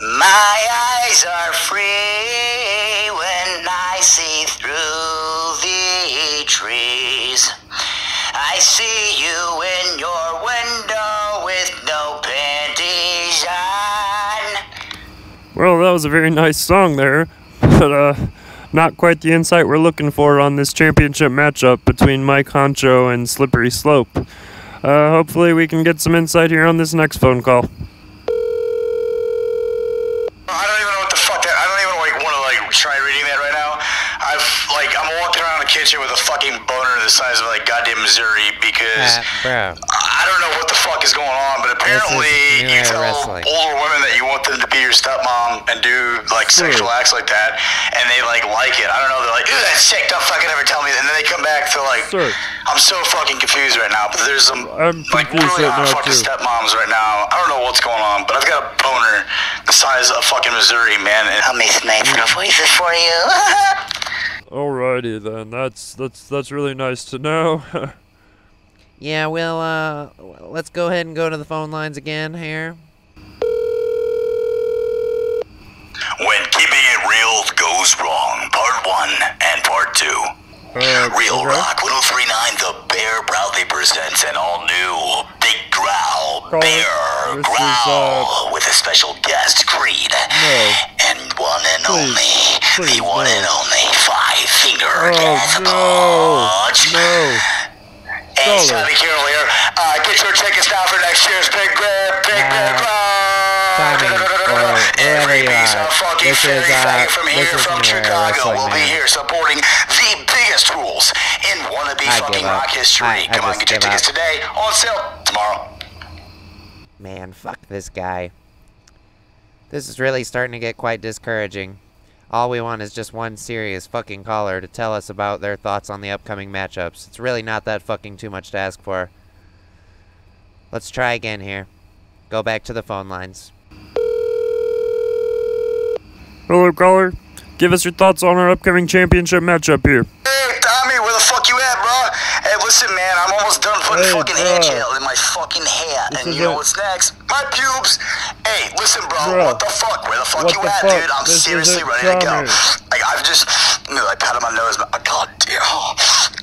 My eyes are free when I see through the trees. I see you in your window with no panties on. Well, that was a very nice song there, but not quite the insight we're looking for on this championship matchup between Mike Honcho and Slippery Slope. Hopefully we can get some insight here on this next phone call. I don't even know what the fuck that. I don't even want to try reading that right now. I'm walking around the kitchen with a fucking boner the size of goddamn Missouri because Bro. I don't know what the fuck is going on, but apparently you tell older women that you want them to be your stepmom and do sexual acts like that, and they like it. I don't know. They're like, "Ooh, that's sick! Don't fucking ever tell me." And then they come back to Sir. I'm so fucking confused right now. But there's some I'm confused really right hot now, fucking too. stepmoms right now. I don't know what's going on, but I've got a boner the size of fucking Missouri, man. And help me make the voices for you. Alrighty then, that's really nice to know. Yeah, well, let's go ahead and go to the phone lines again here. When keeping it real goes wrong, part 1 and part 2. Real okay. Rock 1039, The Bear proudly presents an all-new Big Growl Caller, Bear this is, Growl with a special guest, Creed. No. And one and Please, the one no. and only Five-Finger Oh, Death no. Punch. No. Hey, Caller. Tommy Carroll here. Get your tickets now for next year's Big Bear Growl. Tommy, or whoever you are. This is from New Era Chicago. Wrestling, We'll be man. here supporting the biggest rules in wannabe I fucking give up. rock history. I Come on, just get your give tickets up. today. On sale tomorrow. Man, fuck this guy. This is really starting to get quite discouraging. All we want is just one serious fucking caller to tell us about their thoughts on the upcoming matchups. It's really not that fucking too much to ask for. Let's try again here. Go back to the phone lines. Hello, caller. Give us your thoughts on our upcoming championship matchup here. Hey, Tommy, where the fuck you at, bro? Hey, listen, man, I'm almost done putting fucking hair gel in my fucking hair. And you know what's next? My pubes. Hey, listen, bro, what the fuck? Where the fuck you at, dude? I'm seriously ready to go. Like, I've just, like, patted my nose.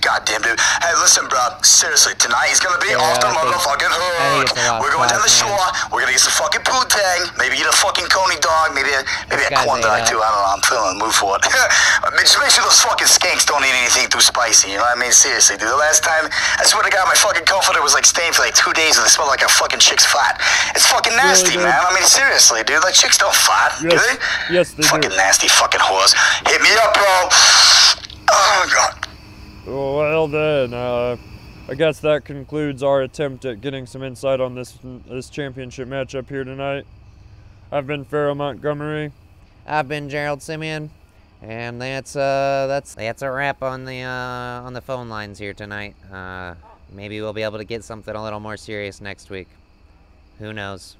God damn, dude. Hey, listen, bro. Seriously, tonight he's gonna be off the motherfucking hook. We're going down the shore. We're gonna get some fucking poo-tang. Maybe eat a fucking coney dog. Maybe a corn dog, too. I don't know. I'm feeling the mood for it. Just make sure those fucking skanks don't eat anything too spicy. You know what I mean? Seriously, dude. The last time, I swear to God, my fucking comforter was like staying for like 2 days and it smelled like a fucking chick's fart. It's fucking nasty, man. I mean, seriously, dude. Like, chicks don't fart, do they? Yes, they fucking do. nasty fucking whores. Hit me up, bro. Oh, God. Well then, I guess that concludes our attempt at getting some insight on this championship matchup here tonight. I've been Pharaoh Montgomery. I've been Gerald Simeon, and that's a wrap on the phone lines here tonight. Maybe we'll be able to get something a little more serious next week. Who knows?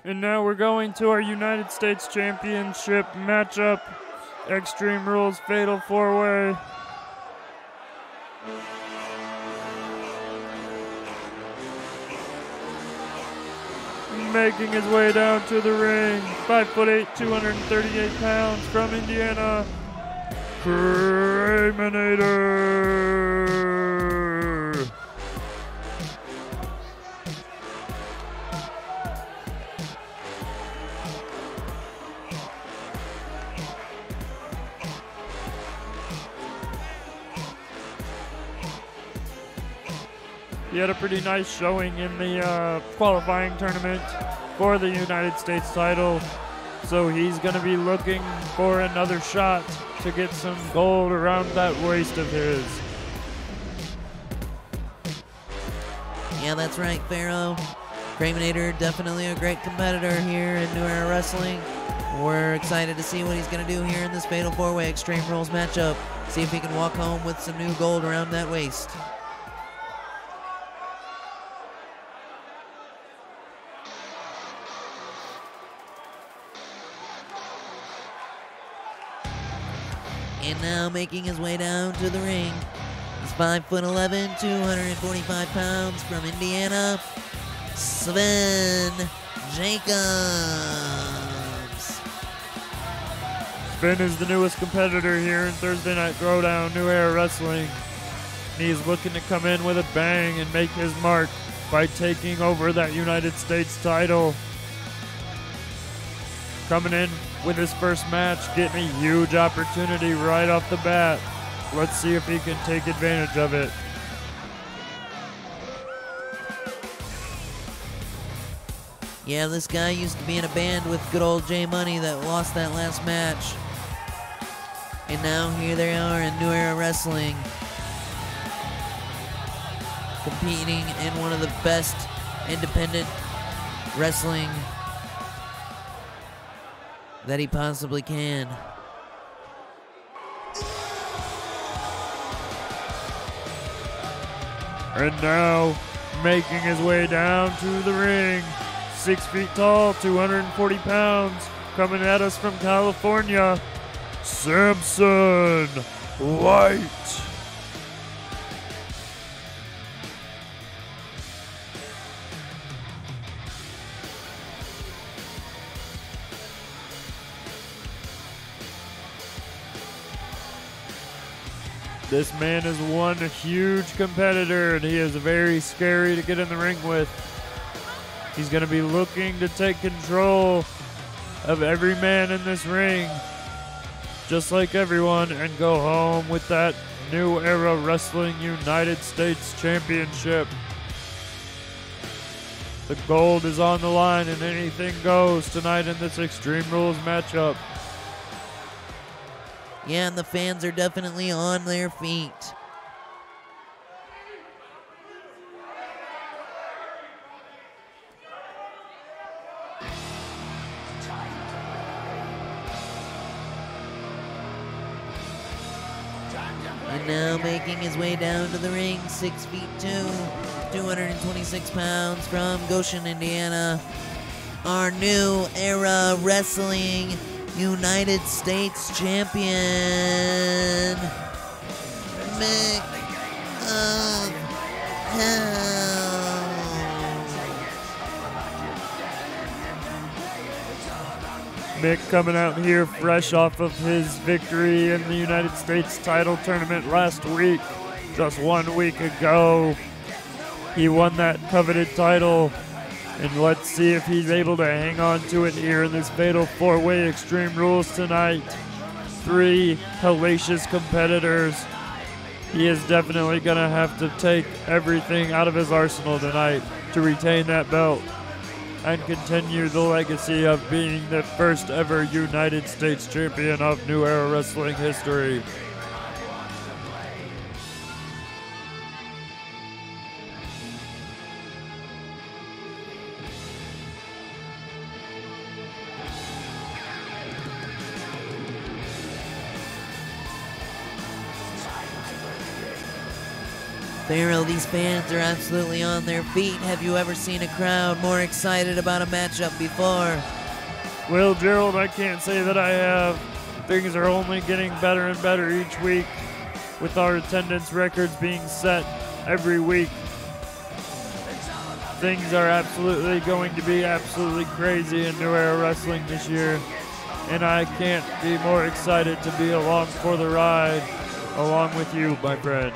And now we're going to our United States Championship matchup. Extreme Rules Fatal 4-Way. Making his way down to the ring, 5'8", 238 pounds, from Indiana, Craminator. He had a pretty nice showing in the qualifying tournament for the United States title. So he's going to be looking for another shot to get some gold around that waist of his. Yeah, that's right, Pharaoh. Craminator, definitely a great competitor here in New Era Wrestling. We're excited to see what he's going to do here in this Fatal 4-Way Extreme Rules matchup. See if he can walk home with some new gold around that waist. And now making his way down to the ring. He's 5'11", 245 pounds, from Indiana, Sven Jacobs. Sven is the newest competitor here in Thursday Night Throwdown, New Era Wrestling. And he's looking to come in with a bang and make his mark by taking over that United States title. Coming in with his first match, getting a huge opportunity right off the bat. Let's see if he can take advantage of it. Yeah, this guy used to be in a band with good old J Money that lost that last match. And now here they are in New Era Wrestling, competing in one of the best independent wrestling that he possibly can. And now, making his way down to the ring, 6 feet tall, 240 pounds, coming at us from California, Samson White. This man is one huge competitor, and he is very scary to get in the ring with. He's going to be looking to take control of every man in this ring. just like everyone, and go home with that New Era Wrestling United States Championship. The gold is on the line and anything goes tonight in this Extreme Rules matchup. Yeah, and the fans are definitely on their feet. And now making his way down to the ring, 6'2", 226 pounds from Goshen, Indiana, our New Era Wrestling United States Champion, Mick of Hell. Mick coming out here fresh off of his victory in the United States title tournament last week. Just 1 week ago, he won that coveted title. And let's see if he's able to hang on to it here in this fatal 4-way Extreme Rules tonight. 3 hellacious competitors. He is definitely going to have to take everything out of his arsenal tonight to retain that belt and continue the legacy of being the first ever United States champion of New Era Wrestling history. Pharaoh, these fans are absolutely on their feet. Have you ever seen a crowd more excited about a matchup before? Well, Gerald, I can't say that I have. Things are only getting better and better each week, with our attendance records being set every week. Things are absolutely going to be absolutely crazy in New Era Wrestling this year, and I can't be more excited to be along for the ride, along with you, my friend.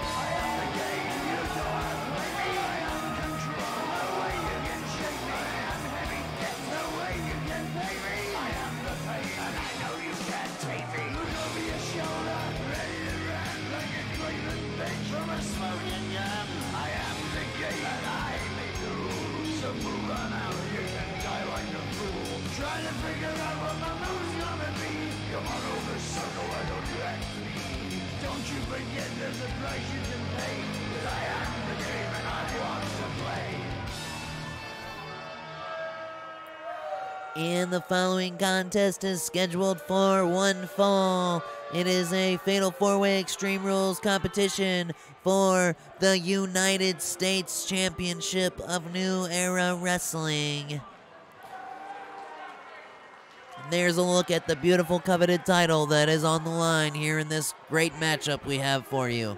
And the following contest is scheduled for one fall. It is a fatal 4-way Extreme Rules competition for the United States Championship of New Era Wrestling. There's a look at the beautiful coveted title that is on the line here in this great matchup we have for you.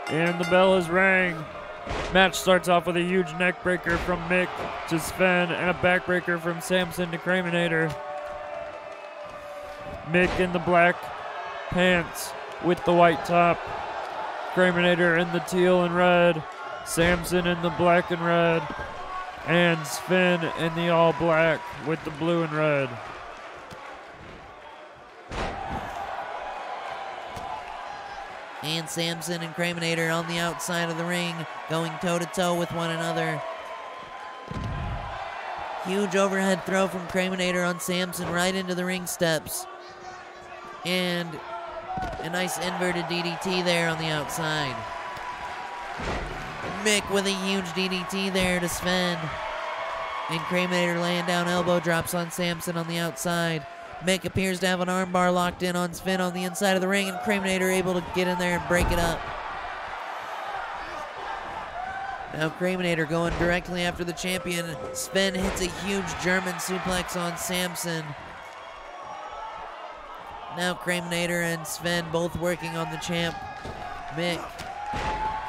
And the bell has rang. Match starts off with a huge neck breaker from Mick to Sven and a backbreaker from Samson to Kraminator. Mick in the black pants with the white top. Kraminator in the teal and red. Samson in the black and red. And Sven in the all black with the blue and red. And Samson and Kraminator on the outside of the ring, going toe-to-toe with one another. Huge overhead throw from Kraminator on Samson right into the ring steps. And a nice inverted DDT there on the outside. Mick with a huge DDT there to Sven. And Kraminator laying down elbow drops on Samson on the outside. Mick appears to have an armbar locked in on Sven on the inside of the ring, and Kraminator able to get in there and break it up. Now Kraminator going directly after the champion. Sven hits a huge German suplex on Samson. Now Kraminator and Sven both working on the champ. Mick,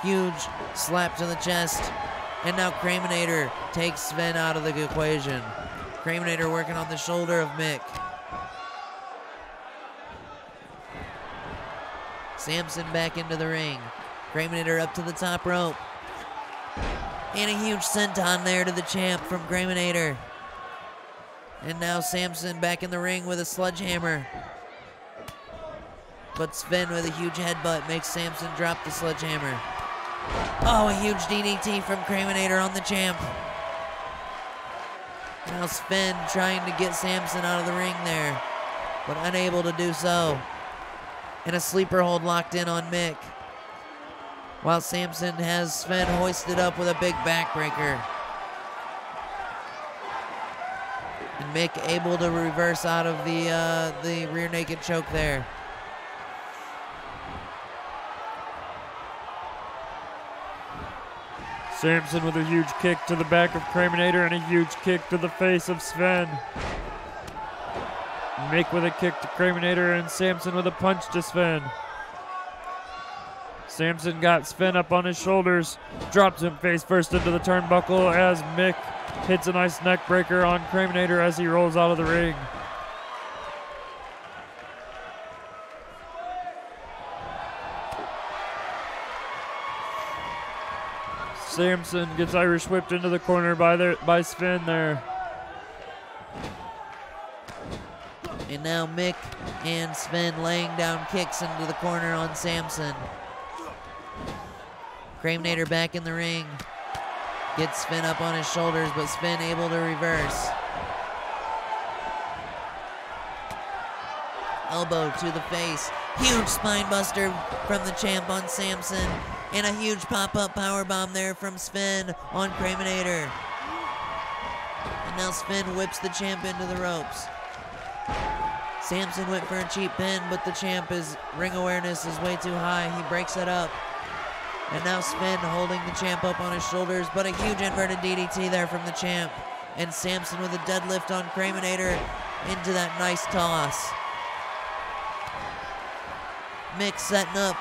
huge slap to the chest. And now Kraminator takes Sven out of the equation. Kraminator working on the shoulder of Mick. Samson back into the ring. Kraminator up to the top rope. And a huge senton there to the champ from Kraminator. And now Samson back in the ring with a sledgehammer. But Sven with a huge headbutt makes Samson drop the sledgehammer. Oh, a huge DDT from Kraminator on the champ. Now Sven trying to get Samson out of the ring there, but unable to do so. And a sleeper hold locked in on Mick, while Samson has Sven hoisted up with a big backbreaker. And Mick able to reverse out of the rear naked choke there. Samson with a huge kick to the back of Kraminator and a huge kick to the face of Sven. Mick with a kick to Kraminator and Samson with a punch to Sven. Samson got Sven up on his shoulders, drops him face first into the turnbuckle as Mick hits a nice neck breaker on Kraminator as he rolls out of the ring. Samson gets Irish whipped into the corner by Sven there. And now Mick and Sven laying down kicks into the corner on Samson. Kraminator back in the ring. Gets Sven up on his shoulders, but Sven able to reverse. Elbow to the face. Huge spine buster from the champ on Samson. And a huge pop-up powerbomb there from Sven on Kraminator. And now Sven whips the champ into the ropes. Samson went for a cheap pin, but the champ's ring awareness is way too high. He breaks it up. And now Sven holding the champ up on his shoulders, but a huge inverted DDT there from the champ. And Samson with a deadlift on Kraminator into that nice toss. Mick setting up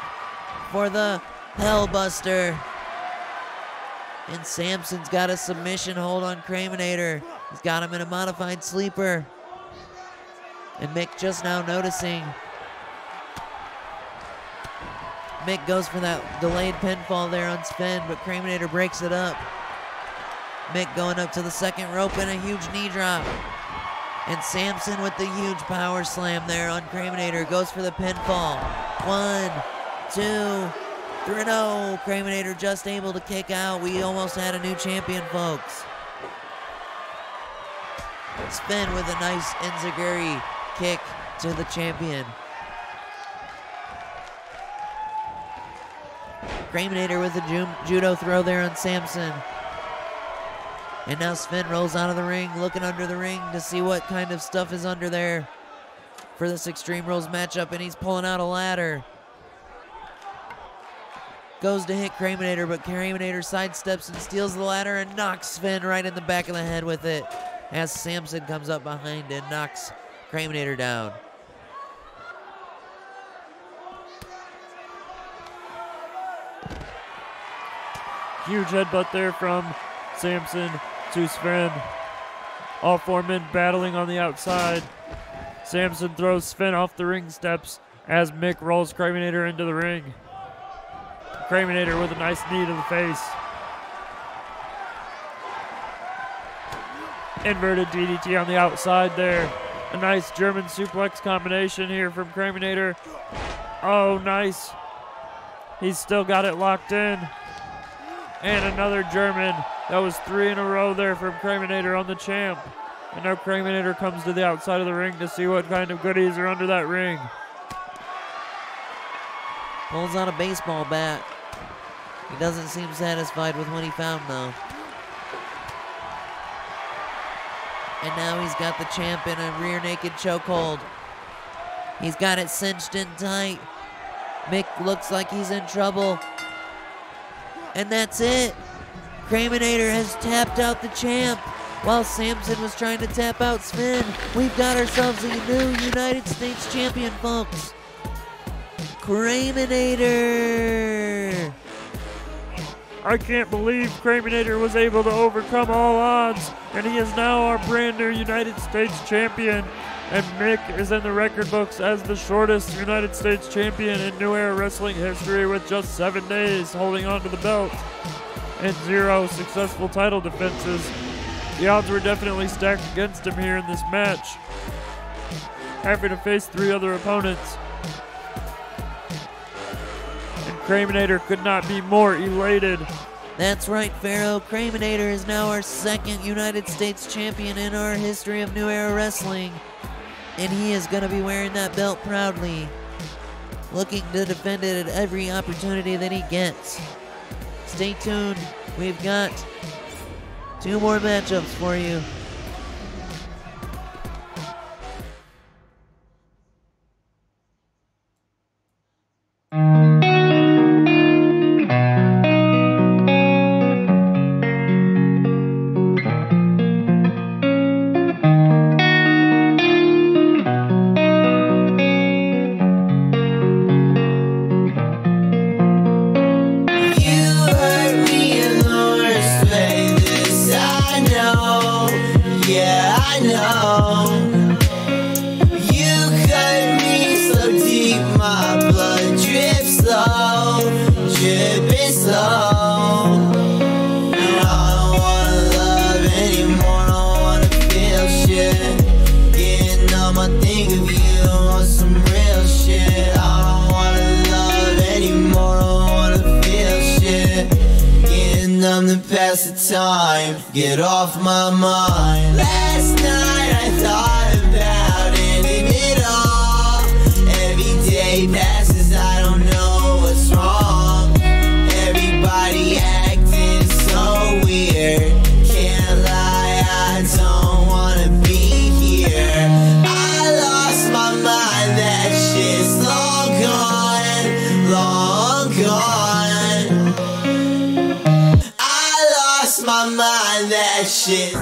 for the Hellbuster. And Samson's got a submission hold on Kraminator. He's got him in a modified sleeper. And Mick just now noticing. Mick goes for that delayed pinfall there on Sven, but Kraminator breaks it up. Mick going up to the second rope and a huge knee drop. And Samson with the huge power slam there on Kraminator goes for the pinfall. 1, 2, 3. No, Kraminator just able to kick out. We almost had a new champion, folks. Sven with a nice enziguri kick to the champion. Kraminator with a judo throw there on Samson. And now Sven rolls out of the ring, looking under the ring to see what kind of stuff is under there for this Extreme Rules matchup, and he's pulling out a ladder. Goes to hit Kraminator, but Kraminator sidesteps and steals the ladder and knocks Sven right in the back of the head with it as Samson comes up behind and knocks Kraminator down. Huge headbutt there from Samson to Sven. All four men battling on the outside. Samson throws Sven off the ring steps as Mick rolls Kraminator into the ring. Kraminator with a nice knee to the face. Inverted DDT on the outside there. A nice German suplex combination here from Kraminator. Oh, nice. He's still got it locked in. And another German. That was 3 in a row there from Kraminator on the champ. And now Kraminator comes to the outside of the ring to see what kind of goodies are under that ring. Pulls out a baseball bat. He doesn't seem satisfied with what he found, though. And now he's got the champ in a rear naked chokehold. He's got it cinched in tight. Mick looks like he's in trouble. And that's it. Kraminator has tapped out the champ while Samson was trying to tap out Sven. We've got ourselves a new United States champion, folks. Kraminator. I can't believe Kraminator was able to overcome all odds, and he is now our brand new United States champion. And Mick is in the record books as the shortest United States champion in New Era Wrestling history with just 7 days holding on to the belt. and 0 successful title defenses. The odds were definitely stacked against him here in this match, having to face 3 other opponents. And Craminator could not be more elated. That's right, Pharaoh. Craminator is now our 2nd United States champion in our history of New Era Wrestling. And he is going to be wearing that belt proudly, looking to defend it at every opportunity that he gets. Stay tuned. We've got 2 more matchups for you. Get off my mind. Last night I thought about ending it all. Every day passes, I don't know what's wrong. Everybody acting so weird. Can't lie, I don't wanna be here. I lost my mind, that shit's long gone, long gone. I lost my mind, that shit.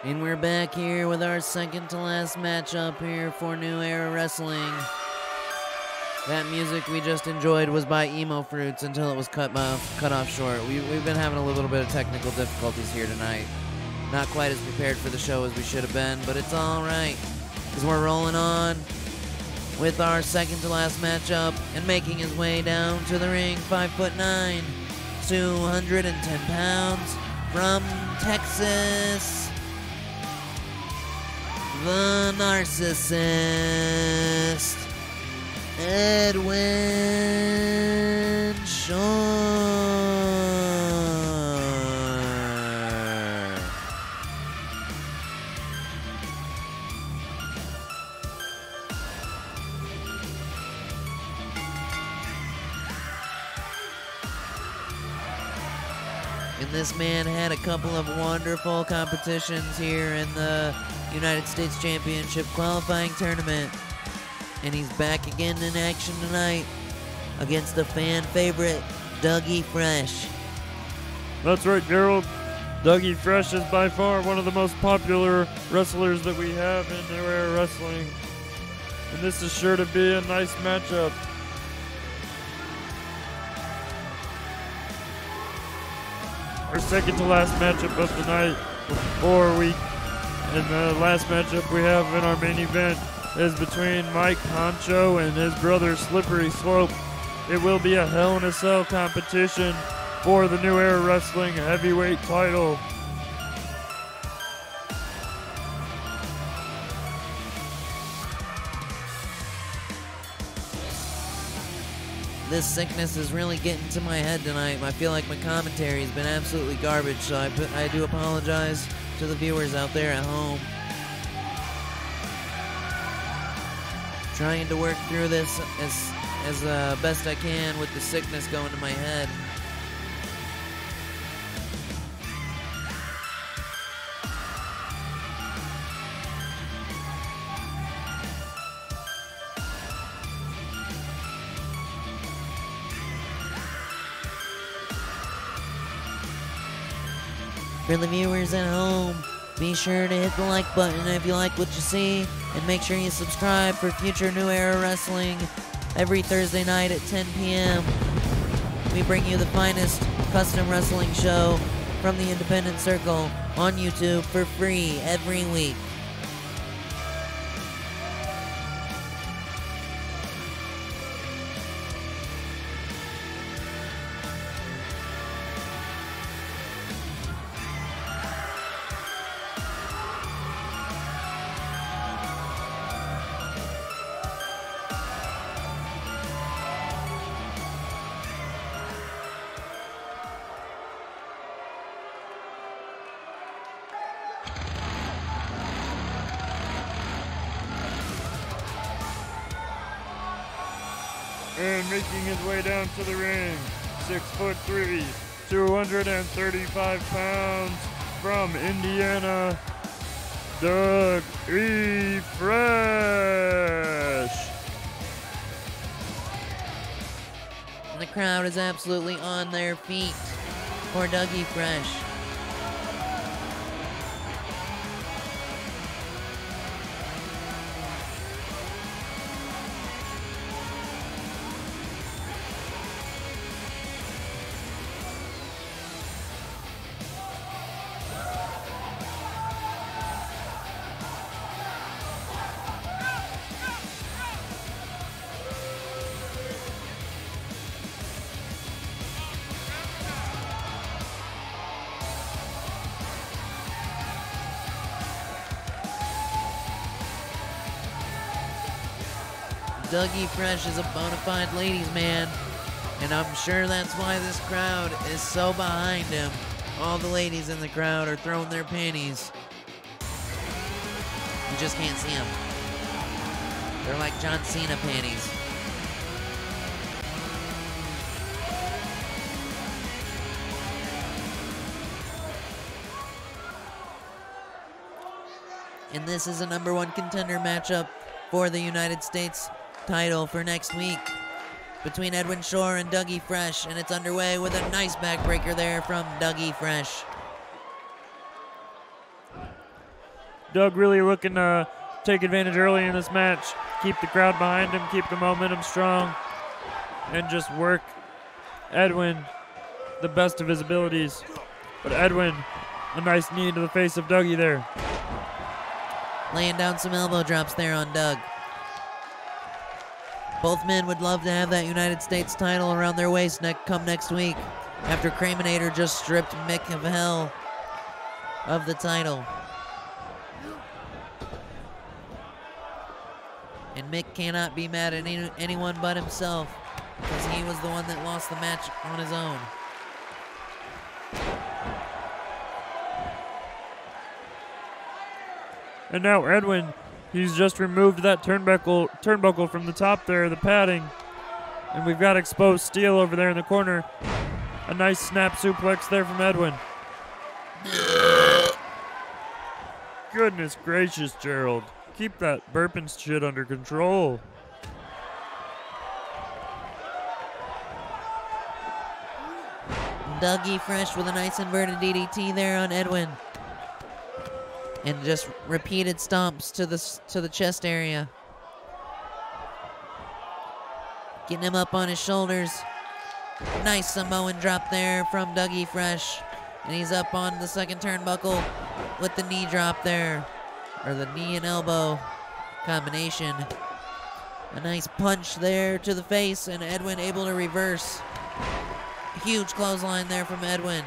And we're back here with our second to last matchup here for New Era Wrestling. That music we just enjoyed was by Emo Fruits until it was cut off short. We've been having a little bit of technical difficulties here tonight. Not quite as prepared for the show as we should have been, but it's all right, because we're rolling on with our second to last matchup, and making his way down to the ring, 5'9", 210 pounds, from Texas, the Narcissist, Edwin Shore. And this man had a couple of wonderful competitions here in the United States Championship qualifying tournament. And he's back again in action tonight against the fan favorite, Dougie Fresh. That's right, Gerald. Dougie Fresh is by far one of the most popular wrestlers that we have in New Era Wrestling. And this is sure to be a nice matchup. Our second to last matchup of the night and the last matchup we have in our main event is between Mike Honcho and his brother Slippery Slope. It will be a Hell in a Cell competition for the New Era Wrestling heavyweight title. this sickness is really getting to my head tonight. I feel like my commentary has been absolutely garbage, so I do apologize to the viewers out there at home. Trying to work through this as best I can with the sickness going to my head. For the viewers at home, be sure to hit the like button if you like what you see, and make sure you subscribe for future New Era Wrestling every Thursday night at 10 p.m. We bring you the finest custom wrestling show from the independent circle on YouTube for free every week. And making his way down to the ring, 6'3", 235 pounds, from Indiana, Doug E. Fresh. And the crowd is absolutely on their feet for Dougie Fresh. Dougie Fresh is a bona fide ladies' man, and I'm sure that's why this crowd is so behind him. All the ladies in the crowd are throwing their panties. You just can't see them. They're like John Cena panties. And this is a #1 contender matchup for the United States title for next week between Edwin Shore and Dougie Fresh, and it's underway with a nice backbreaker there from Dougie Fresh. Doug really looking to take advantage early in this match, keep the crowd behind him, keep the momentum strong, and just work Edwin the best of his abilities. But Edwin, a nice knee to the face of Dougie there. Laying down some elbow drops there on Doug. Both men would love to have that United States title around their waist come next week, after Craminator just stripped Mick of hell of the title. And Mick cannot be mad at anyone but himself, because he was the one that lost the match on his own. And now Edwin, he's just removed that turnbuckle from the top there, the padding. And we've got exposed steel over there in the corner. A nice snap suplex there from Edwin. Goodness gracious, Gerald. Keep that burping shit under control. Dougie Fresh with a nice inverted DDT there on Edwin. And just repeated stomps to the chest area. Getting him up on his shoulders. Nice Samoan drop there from Dougie Fresh. And he's up on the second turnbuckle with the knee drop there. Or the knee and elbow combination. A nice punch there to the face, and Edwin able to reverse. Huge clothesline there from Edwin.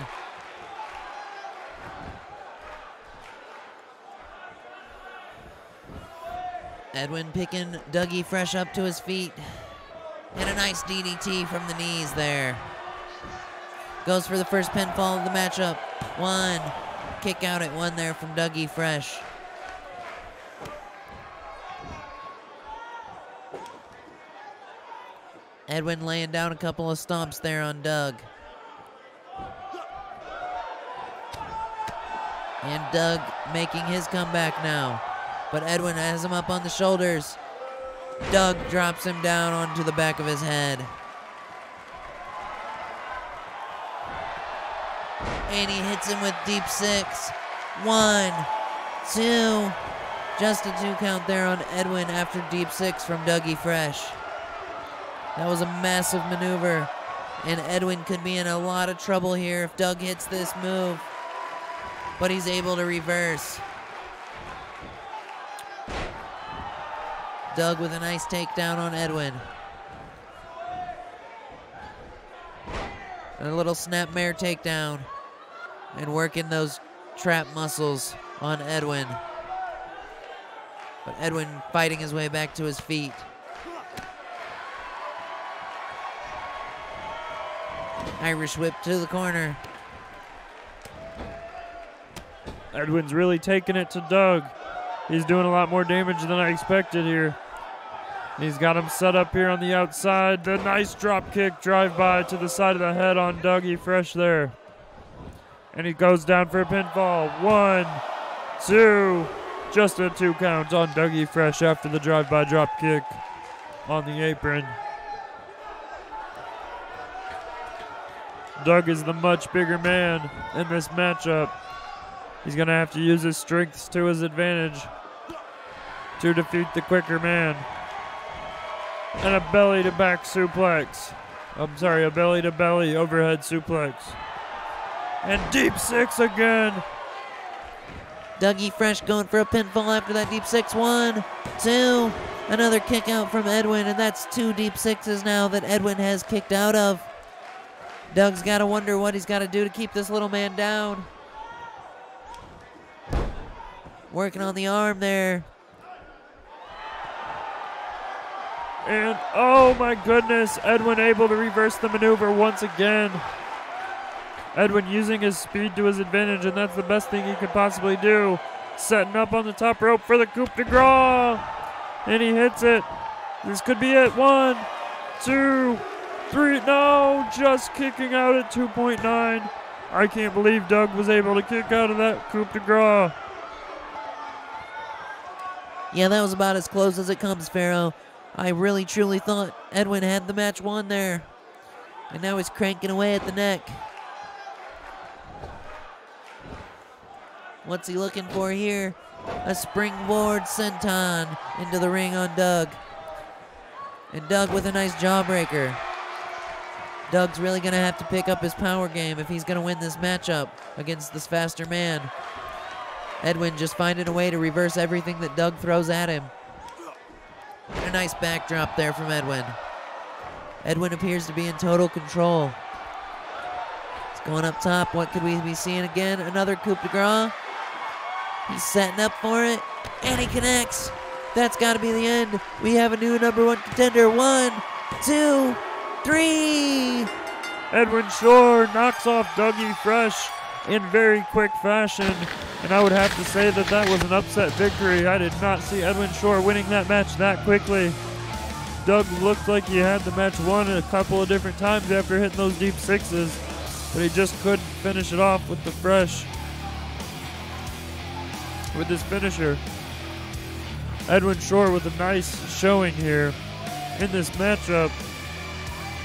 Edwin picking Dougie Fresh up to his feet. And a nice DDT from the knees there. Goes for the first pinfall of the matchup. 1. Kick out at 1 there from Dougie Fresh. Edwin laying down a couple of stomps there on Doug. And Doug making his comeback now. But Edwin has him up on the shoulders. Doug drops him down onto the back of his head. And he hits him with deep 6. 1, 2. Just a 2 count there on Edwin after deep 6 from Dougie Fresh. That was a massive maneuver. And Edwin could be in a lot of trouble here if Doug hits this move. But he's able to reverse. Doug with a nice takedown on Edwin. And a little snapmare takedown. And working those trap muscles on Edwin. But Edwin fighting his way back to his feet. Irish whip to the corner. Edwin's really taking it to Doug. He's doing a lot more damage than I expected here. He's got him set up here on the outside. The nice drop kick drive-by to the side of the head on Dougie Fresh there. And he goes down for a pinfall. 1, 2. Just a 2 count on Dougie Fresh after the drive-by drop kick on the apron. Doug is the much bigger man in this matchup. He's going to have to use his strengths to his advantage to defeat the quicker man. And a belly-to-back suplex. I'm sorry, a belly-to-belly overhead suplex. And deep 6 again. Dougie Fresh going for a pinfall after that deep 6. 1, 2. Another kick out from Edwin, and that's 2 deep 6s now that Edwin has kicked out of. Doug's got to wonder what he's got to do to keep this little man down. Working on the arm there. And oh my goodness, Edwin able to reverse the maneuver once again. Edwin using his speed to his advantage, and that's the best thing he could possibly do. Setting up on the top rope for the coup de grace. And he hits it. This could be it. 1, 2, 3. No, just kicking out at 2.9. I can't believe Doug was able to kick out of that coup de grace. Yeah, that was about as close as it comes, Pharaoh. I really, truly thought Edwin had the match won there. And now he's cranking away at the neck. What's he looking for here? A springboard senton into the ring on Doug. And Doug with a nice jawbreaker. Doug's really going to have to pick up his power game if he's going to win this matchup against this faster man. Edwin just finding a way to reverse everything that Doug throws at him. And a nice backdrop there from Edwin. Edwin appears to be in total control. It's going up top. What could we be seeing again? Another coup de grace. He's setting up for it, and he connects. That's got to be the end. We have a new #1 contender. 1, 2, 3. Edwin Shore knocks off Dougie Fresh in very quick fashion. And I would have to say that that was an upset victory. I did not see Edwin Shore winning that match that quickly. Doug looked like he had the match won a couple of different times after hitting those deep 6s. But he just couldn't finish it off with the Fresh. With his finisher. Edwin Shore with a nice showing here in this matchup.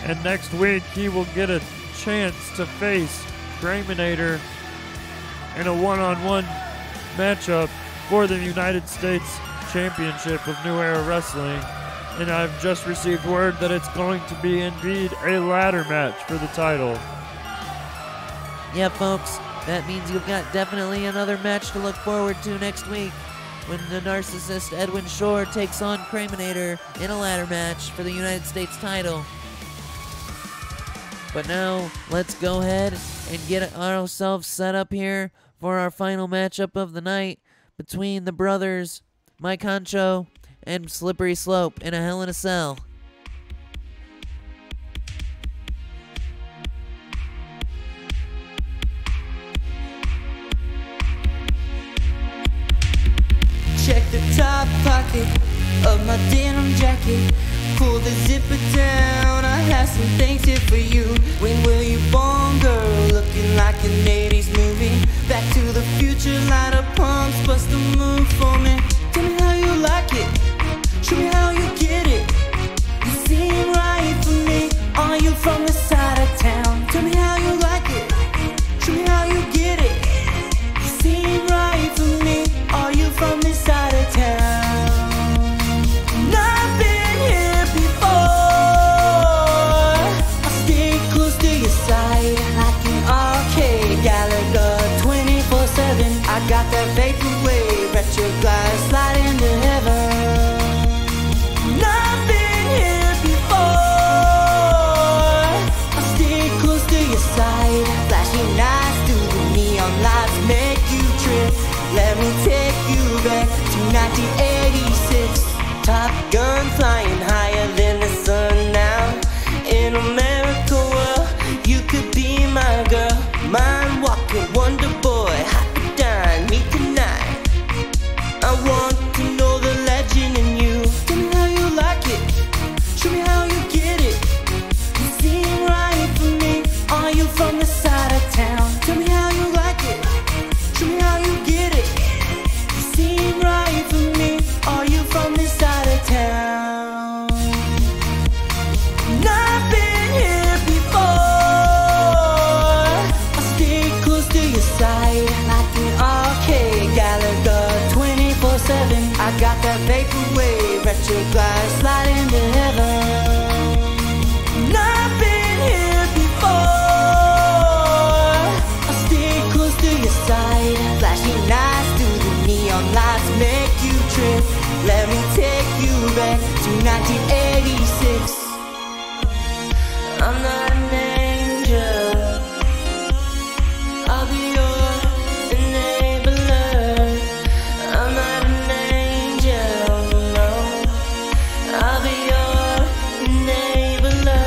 And next week he will get a chance to face Grayminator in a one-on-one matchup for the United States Championship of New Era Wrestling. And I've just received word that it's going to be indeed a ladder match for the title. Yeah, folks, that means you've got definitely another match to look forward to next week when the narcissist Edwin Shore takes on Crayminator in a ladder match for the United States title. But now, let's go ahead and get ourselves set up here for our final matchup of the night between the brothers Mike Honcho and Slippery Slope in a Hell in a Cell. top pocket of my denim jacket. Pull the zipper down, I have some things here for you. When were you born, girl? Looking like an 80s movie. Back to the future, light up pumps, bust a move for me. Tell me how you like it, show me how you get it. You seem right for me. Are you from the side of town? Tell me how you like it, show me how you get it. You seem right for me. Are you from this side of town? I've been here before. I stay close to your side like an arcade Gallagher 24/7. I got that vaporwave, retro glass, slide into heaven. I've been here before. I stay close to your side. Flashing lights through the neon lights make you trip. Let me take you back to 1986. Top Gun flying higher than the sun now. In America, well, you could be my girl. Mind walking wonder boy, hot to dine me tonight. I want to know the legend in you. Tell me how you like it, show me how you get it. You seem right for me. Are you from the side of town? Tell me how you like it, show me how you get it. You seem right for me. Are you from this side of town? I've been here before. I stay close to your side like an arcade Gallagher 24/7. I got that vaporwave, retro glass, slide into heaven. I've been here before. I stay close to your side. Flashing lights through the neon lights make you trip. Let me take you back to 1986. I'm not an angel, I'll be your enabler. I'm not an angel, no, I'll be your enabler.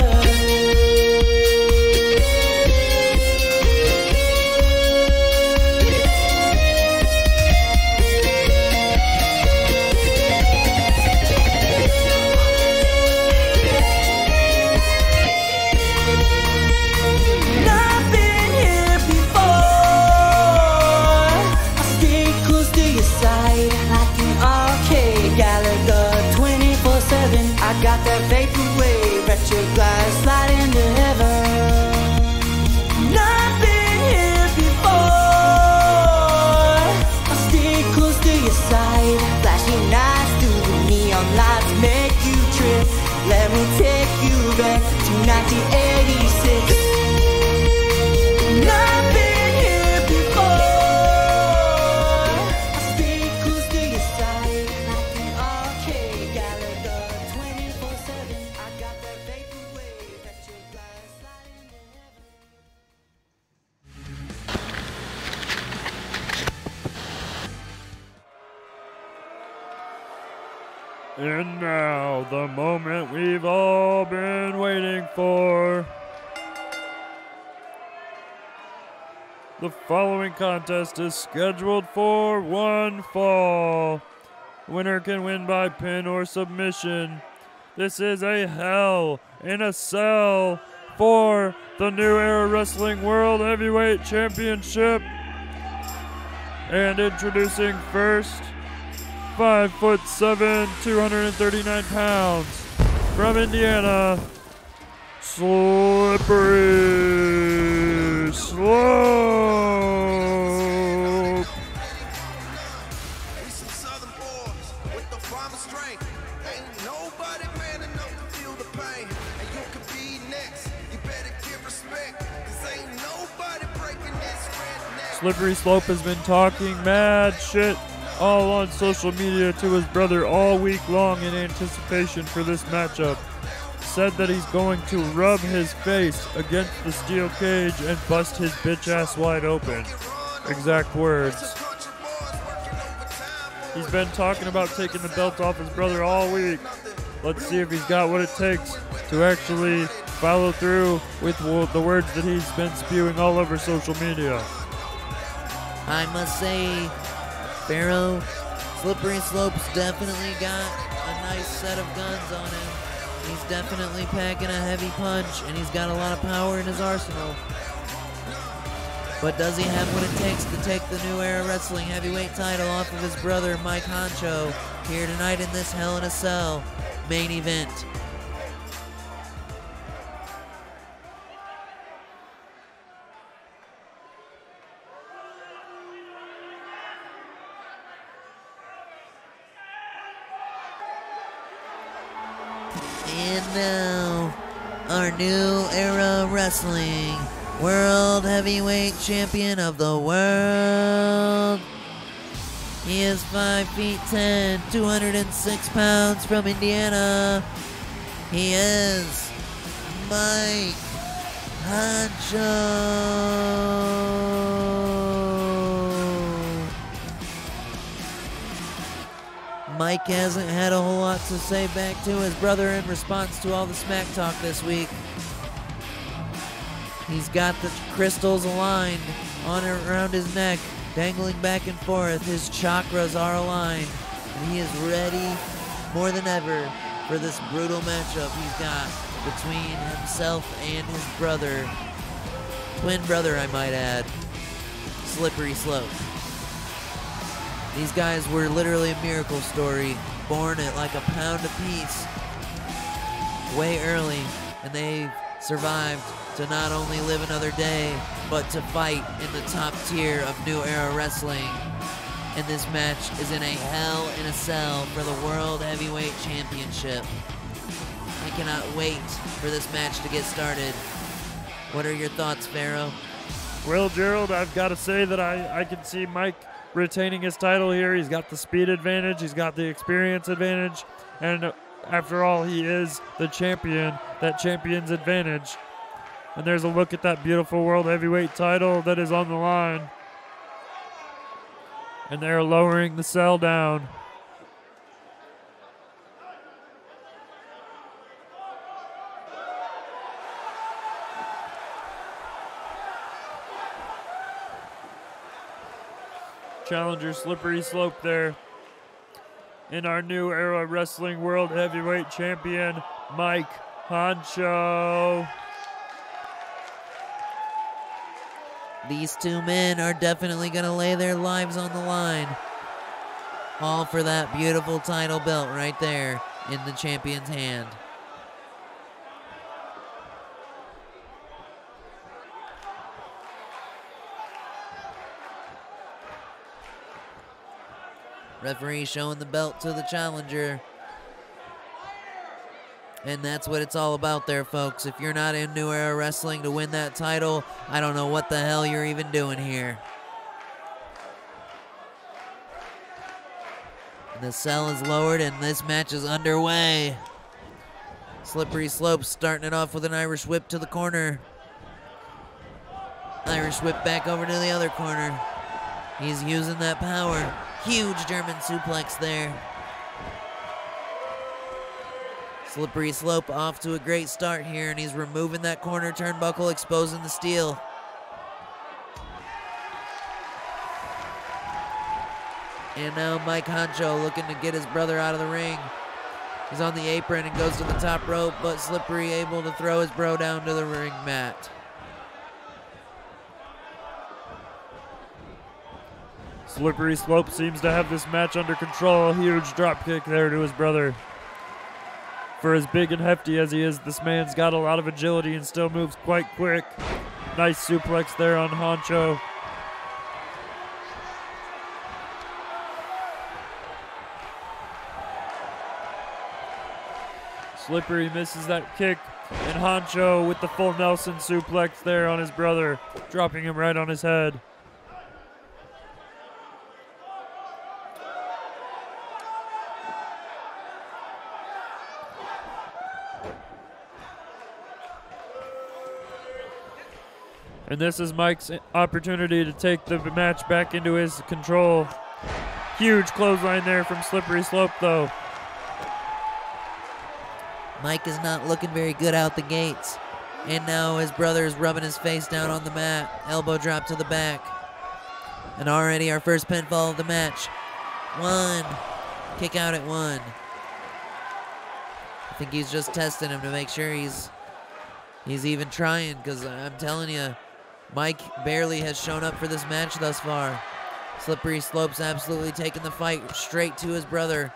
I've been here before. I stay close to your side like an arcade Gallagher 24/7. I got that vaporwave, retro glass, slide into heaven. I've been here before. I stay close to your side. Flashing lights through the neon lights make you trip. Let me take you back to 1986. I've been here before. I stay close to your side like an arcade Gallagher 24/7. I got that vaporwave, retro glass, slide into heaven. And now, the moment we've all been waiting for. The following contest is scheduled for one fall. Winner can win by pin or submission. This is a Hell in a Cell for the New Era Wrestling World Heavyweight Championship. And introducing first, 5'7", 239 pounds, from Indiana, Slippery Slope. We some southern boys with the farmer strength. Ain't nobody man enough to feel the pain. And you could be next. You better give respect. 'Cause ain't nobody breaking this redneck. Slippery Slope has been talking mad shit all on social media to his brother all week long in anticipation for this matchup. Said that he's going to rub his face against the steel cage and bust his bitch ass wide open. Exact words. He's been talking about taking the belt off his brother all week. Let's see if he's got what it takes to actually follow through with the words that he's been spewing all over social media. I must say, Pharaoh, Slippery Slope's definitely got a nice set of guns on him. He's definitely packing a heavy punch, and he's got a lot of power in his arsenal. But does he have what it takes to take the New Era Wrestling heavyweight title off of his brother, Mike Honcho, here tonight in this Hell in a Cell main event? And now, our New Era Wrestling World Heavyweight Champion of the World. He is 5 feet 10, 206 pounds from Indiana. He is Mike Honcho. Mike hasn't had a whole lot to say back to his brother in response to all the smack talk this week. He's got the crystals aligned on around his neck, dangling back and forth. His chakras are aligned, and he is ready more than ever for this brutal matchup he's got between himself and his brother, twin brother I might add, Slippery Slope. These guys were literally a miracle story, born at like a pound apiece way early, and they survived to not only live another day, but to fight in the top tier of New Era Wrestling. And this match is in a Hell in a Cell for the World Heavyweight Championship. I cannot wait for this match to get started. What are your thoughts, Pharaoh? Well, Gerald, I've got to say that I can see Mike retaining his title here. He's got the speed advantage, he's got the experience advantage, and after all, he is the champion, that champion's advantage. And there's a look at that beautiful World Heavyweight title that is on the line. And they're lowering the cell down. Challenger Slippery Slope there. And our New Era Wrestling World Heavyweight Champion, Mike Honcho. These two men are definitely going to lay their lives on the line. All for that beautiful title belt right there in the champion's hand. Referee showing the belt to the challenger. And that's what it's all about there, folks. If you're not in New Era Wrestling to win that title, I don't know what the hell you're even doing here. And the cell is lowered and this match is underway. Slippery Slope starting it off with an Irish whip to the corner. Irish whip back over to the other corner. He's using that power. Huge German suplex there. Slippery Slope off to a great start here, and he's removing that corner turnbuckle, exposing the steel. And now Mike Honcho looking to get his brother out of the ring. He's on the apron and goes to the top rope, but Slippery able to throw his bro down to the ring mat. Slippery Slope seems to have this match under control. A huge drop kick there to his brother. For as big and hefty as he is, this man's got a lot of agility and still moves quite quick. Nice suplex there on Honcho. Slippery misses that kick, and Honcho with the full Nelson suplex there on his brother, dropping him right on his head. And this is Mike's opportunity to take the match back into his control. Huge clothesline there from Slippery Slope, though. Mike is not looking very good out the gates. And now his brother is rubbing his face down on the mat. Elbow drop to the back. And already our first pinfall of the match. 1. Kick out at 1. I think he's just testing him to make sure he's even trying, because I'm telling you, Mike barely has shown up for this match thus far. Slippery Slope's absolutely taking the fight straight to his brother.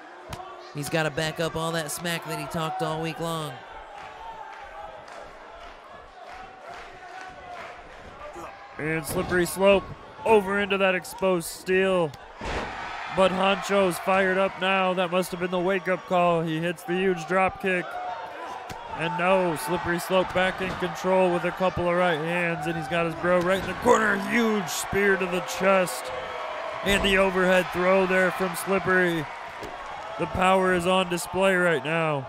He's got to back up all that smack that he talked all week long. And Slippery Slope over into that exposed steel. But Honcho's fired up now. That must have been the wake-up call. He hits the huge drop kick. And no, Slippery Slope back in control with a couple of right hands, and he's got his bro right in the corner. Huge spear to the chest. And the overhead throw there from Slippery. The power is on display right now.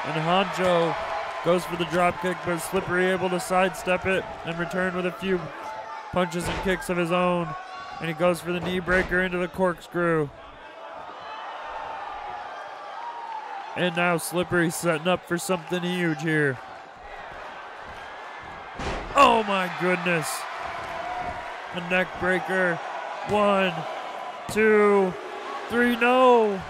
And Honcho goes for the drop kick, but Slippery able to sidestep it and return with a few punches and kicks of his own. And he goes for the knee breaker into the corkscrew. And now Slippery setting up for something huge here. Oh my goodness. A neck breaker. 1, 2, 3, no.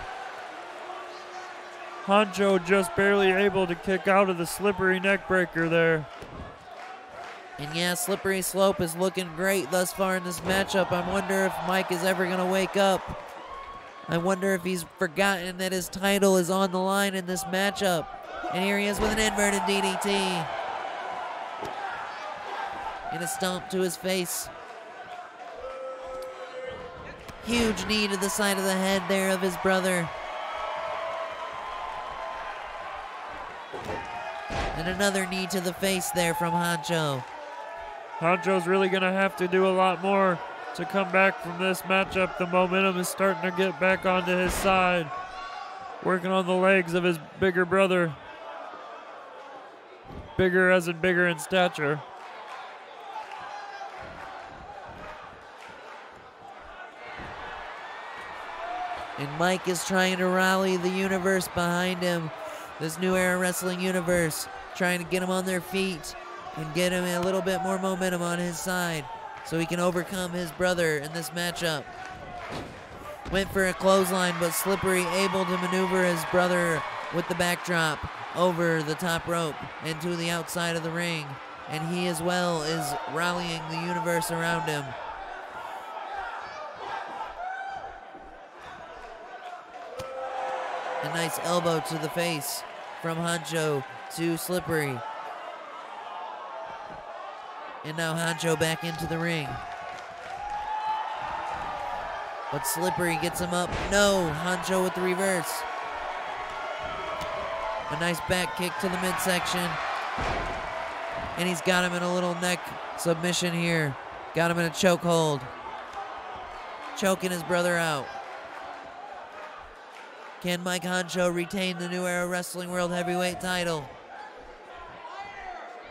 Honcho just barely able to kick out of the Slippery neck breaker there. And yeah, Slippery Slope is looking great thus far in this matchup. I wonder if Mike is ever going to wake up. I wonder if he's forgotten that his title is on the line in this matchup. And here he is with an inverted DDT. And a stomp to his face. Huge knee to the side of the head there of his brother. And another knee to the face there from Honcho. Honcho's really going to have to do a lot more to come back from this matchup. The momentum is starting to get back onto his side. Working on the legs of his bigger brother. Bigger as in bigger in stature. And Mike is trying to rally the universe behind him. This New Era Wrestling universe. Trying to get them on their feet and get him a little bit more momentum on his side so he can overcome his brother in this matchup. Went for a clothesline, but Slippery able to maneuver his brother with the backdrop over the top rope and to the outside of the ring. And he as well is rallying the universe around him. A nice elbow to the face from Honcho to Slippery. And now Honcho back into the ring. But Slippery gets him up. No, Honcho with the reverse. A nice back kick to the midsection. And he's got him in a little neck submission here. Got him in a chokehold. Choking his brother out. Can Mike Honcho retain the New Era Wrestling World Heavyweight title?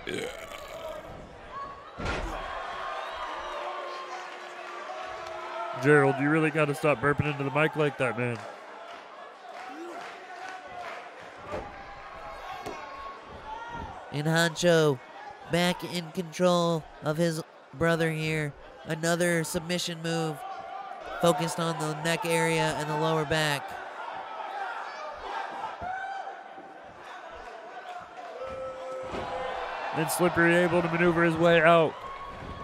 Yeah. Gerald, you really got to stop burping into the mic like that, man. And Honcho back in control of his brother here. Another submission move focused on the neck area and the lower back. Then Slippery able to maneuver his way out.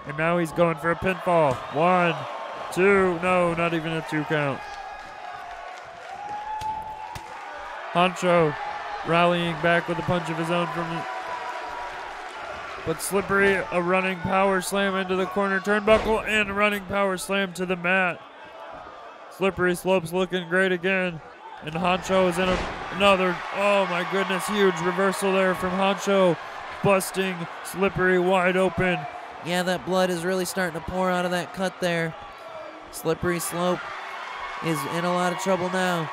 And now he's going for a pinfall. 1, 2, no, not even a 2 count. Honcho rallying back with a punch of his own but Slippery, a running power slam into the corner turnbuckle and a running power slam to the mat. Slippery Slope's looking great again. And Honcho is in another, oh my goodness, huge reversal there from Honcho. Busting Slippery wide open. Yeah, that blood is really starting to pour out of that cut there. Slippery Slope is in a lot of trouble now.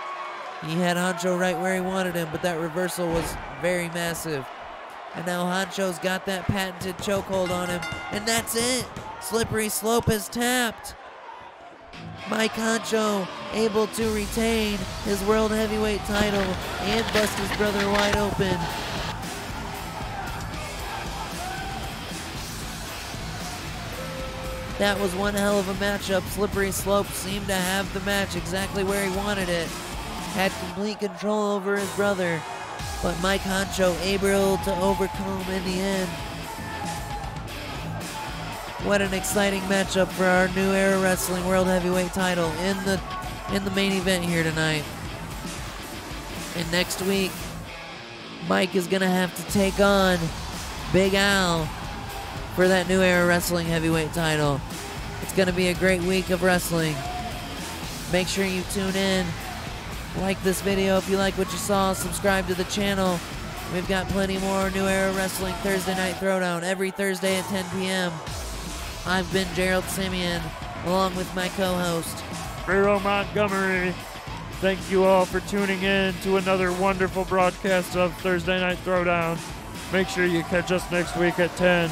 He had Honcho right where he wanted him, but that reversal was very massive. And now Honcho's got that patented chokehold on him, and that's it. Slippery Slope is tapped. Mike Honcho able to retain his World Heavyweight title and bust his brother wide open. That was one hell of a matchup. Slippery Slope seemed to have the match exactly where he wanted it. Had complete control over his brother, but Mike Honcho able to overcome in the end. What an exciting matchup for our New Era Wrestling World Heavyweight title in the main event here tonight. And next week, Mike is gonna have to take on Big Al for that New Era Wrestling Heavyweight title. It's gonna be a great week of wrestling. Make sure you tune in. Like this video if you like what you saw. Subscribe to the channel. We've got plenty more New Era Wrestling Thursday Night Throwdown every Thursday at 10 p.m. I've been Gerald Simeon, along with my co-host, Pharaoh Montgomery. Thank you all for tuning in to another wonderful broadcast of Thursday Night Throwdown. Make sure you catch us next week at 10.